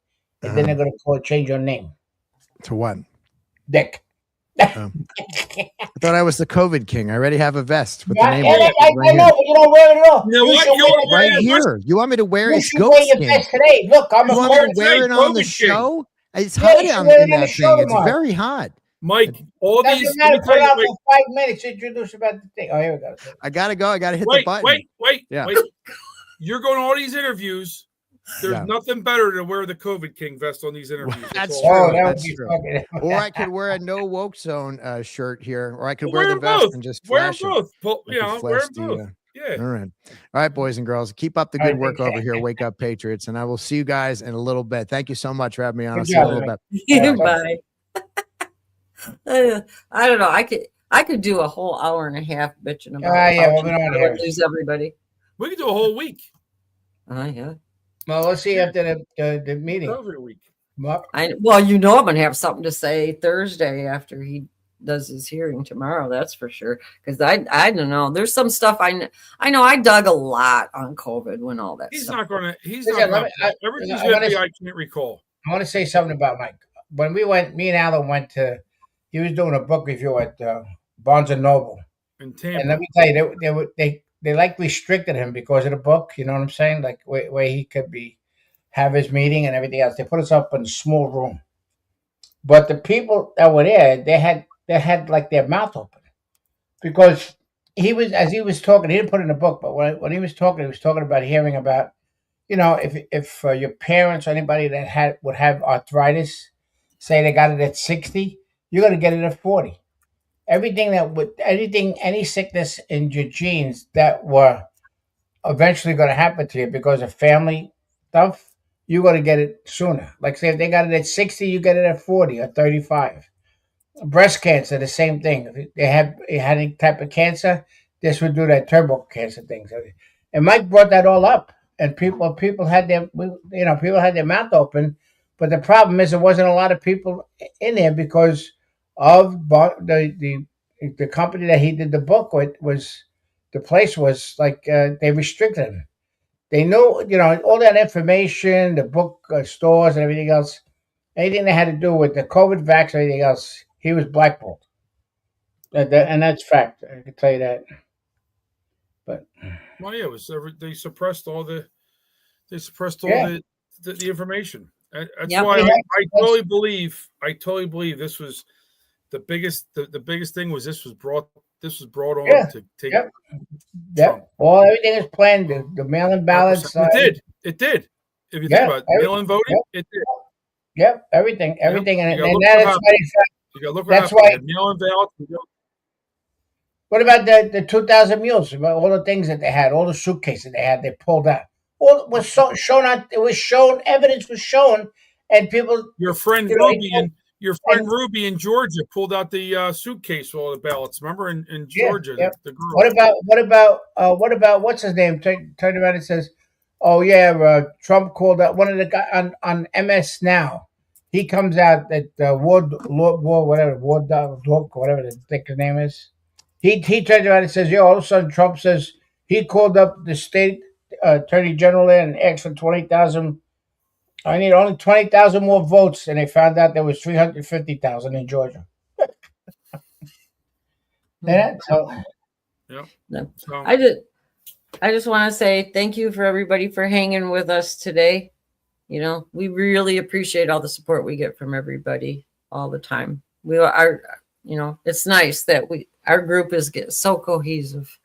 and then I'm going to change your name. To what? Dick. I thought I was the COVID king. I already have a vest with the name. I know, but you don't wear it at all. Right here. You want me to wear it? It's goat skin. Today. Look, I'm you want me to wear it on the show? It's hot down in that thing. It's very hot. Mike, all these. Put out for 5 minutes. Introduce about the thing. Oh, here we go. I gotta go. I gotta hit the button. Wait. You're going to all these interviews. There's nothing better than wear the COVID King vest on these interviews. That's true. That's true. Or I could wear a No Woke Zone shirt here, or I could wear the vest and just flash wear them both. Wear them both. Yeah. All right, boys and girls, keep up the good work over here. Wake Up Patriots, and I will see you guys in a little bit. Thank you so much for having me on. I'll see you in a little bit. Bye. I don't know. I could do a whole hour and a half bitching about it. Lose everybody. We could do a whole week. Yeah. Well, let's see after the meeting. Every week. I'm going to have something to say Thursday after he does his hearing tomorrow. That's for sure. Because I don't know. There's some stuff I know. I dug a lot on COVID when all that. He's not going to. Everything's going to be. I can't recall. I want to say something about Mike. When we went, me and Alan went to. He was doing a book review at Barnes and Noble. In Tampa. And let me tell you, they like restricted him because of the book. You know what I'm saying? Like where he could have his meeting and everything else. They put us up in a small room, but the people that were there, they had like their mouth open because as he was talking, he didn't put it in the book, but when he was talking about hearing about, if your parents or anybody that would have arthritis, say they got it at 60, you're going to get it at 40. Any sickness in your genes that were eventually going to happen to you because of family stuff, you're going to get it sooner. Like say if they got it at 60, you get it at 40 or 35. Breast cancer, the same thing. If they had any type of cancer, this would do that turbo cancer thing. And Mike brought that all up, and people had their people had their mouth open, but the problem is there wasn't a lot of people in there because of the company that he did the book with was the place was like they restricted him. They knew all that information, the book stores and everything else, anything that had to do with the COVID vaccine, anything else, he was blackballed. And that's fact. I can tell you that. But well, yeah, it was they suppressed all the the information. That's why I totally believe this was the biggest thing was this was brought on to take. Yep. All everything is planned. The mail-in ballots. It did. If you think about it, mail-in voting, it did. Yep, everything, and that's why. That's why mail-in ballots. What about the 2,000 mules? About all the things that they had, all the suitcases they had, they pulled out. All was shown out. It was shown. Evidence was shown, and people. Your friend Ruby in Georgia pulled out the suitcase with all the ballots. Remember in Georgia, the girl. What about what's his name? Turned around and says, "Oh yeah, Trump called out one of the guys on MS Now. He comes out that whatever the thick his name is. He turns around and says, "Yo, all of a sudden Trump says he called up the state attorney general there and asked for 20,000. I need only 20,000 more votes, and they found out there was 350,000 in Georgia." I just want to say thank you for everybody for hanging with us today. We really appreciate all the support we get from everybody all the time. We are, it's nice that our group get so cohesive.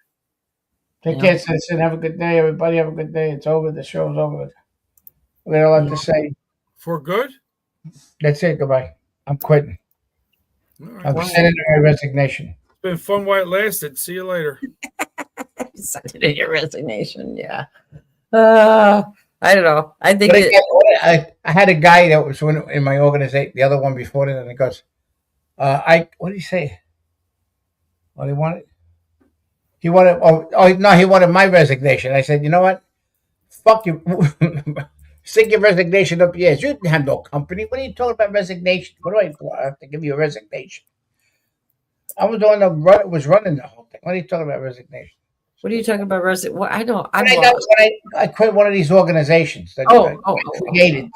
Take care, citizen. Have a good day, everybody. Have a good day. It's over. The show's over. We don't have to say. For good? That's it. Goodbye. I'm quitting. I'm sending my resignation. It's been fun while it lasted. See you later. Send it in your resignation. Yeah. I don't know. I think I had a guy that was in my organization, the other one before that, and he goes, what did he say? What he wanted? He wanted my resignation. I said, you know what? Fuck you. Stick your resignation up your ass. You didn't have no company. What are you talking about resignation? What do I have to give you a resignation? I was the one that was running the whole thing. What are you talking about resignation? What are you talking about resignation? Well, I don't. I quit one of these organizations that I created,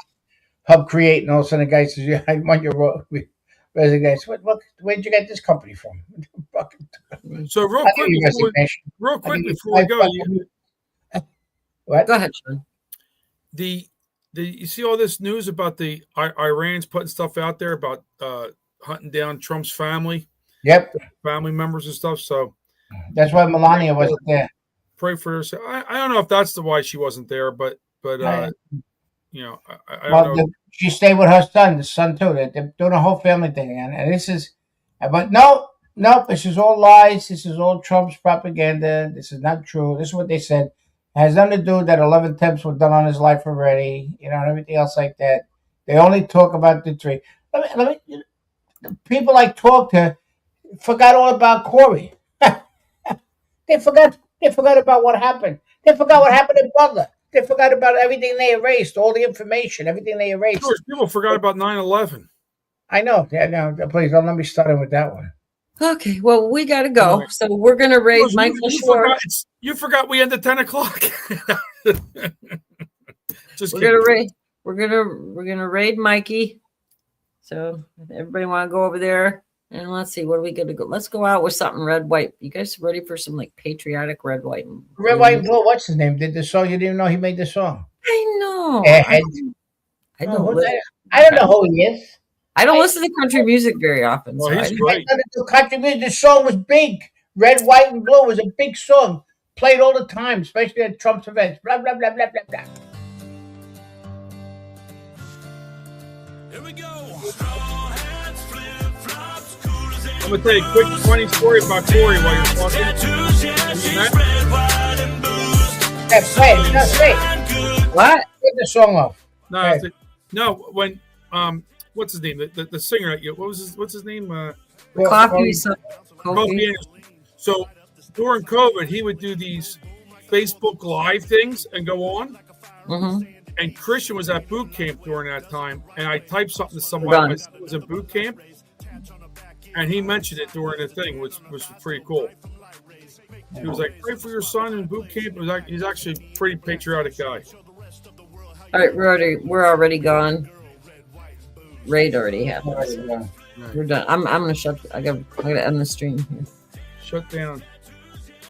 Hub Create, and all of a sudden the guy says, "Yeah, I want your resignation." What? Where'd you get this company from? So real quick before we go, what? Go ahead, Sean. You see all this news about the Iran's putting stuff out there about hunting down Trump's family, family members and stuff. So that's why Melania wasn't there. Pray for her. So I don't know if that's why she wasn't there, but I don't know. She stayed with her son, the son too. They're doing a whole family thing, and this is, but no, this is all lies. This is all Trump's propaganda. This is not true. This is what they said. It has nothing to do that 11 attempts were done on his life already, and everything else like that. They only talk about the three. Let me people I talk to forgot all about Corey. They forgot about what happened. They forgot what happened in Butler. They forgot about everything they erased, all the information, everything they erased. George, people forgot about 9/11. I know. Yeah, no, please don't let me start with that one. Okay, well, we got to go. Right. So we're going to raid Michael Schwartz. You forgot we end at 10 o'clock. We're gonna raid Mikey. So everybody want to go over there and let's see, what are we going to go? Let's go out with something red, white. You guys ready for some like patriotic red, white, and blue? Red, white, and blue. What's his name? Did the song? You didn't even know he made the song. I know. I don't know who he is. I don't listen to country music very often. Well, he's great. Country music. The song was big. Red, white, and blue was a big song. Played all the time, especially at Trump's events. Blah, blah, blah, blah, blah, blah. Here we go. Straw hats, flip-flops, I'm gonna tell you a quick funny story about Corey while you're talking. Play it. What? Get the song off. No, when what's his name? The singer. What's his name? Coffee. Kofi. So during COVID, he would do these Facebook Live things and go on. Mm-hmm. And Christian was at boot camp during that time, and I typed something to somebody. My son was in boot camp, and he mentioned it during the thing, which was pretty cool. He was like, "Pray for your son in boot camp." He's actually a pretty patriotic guy. All right, we're already gone. Raid already happened. We're done. I'm gonna shut. I gotta end the stream here. Shut down.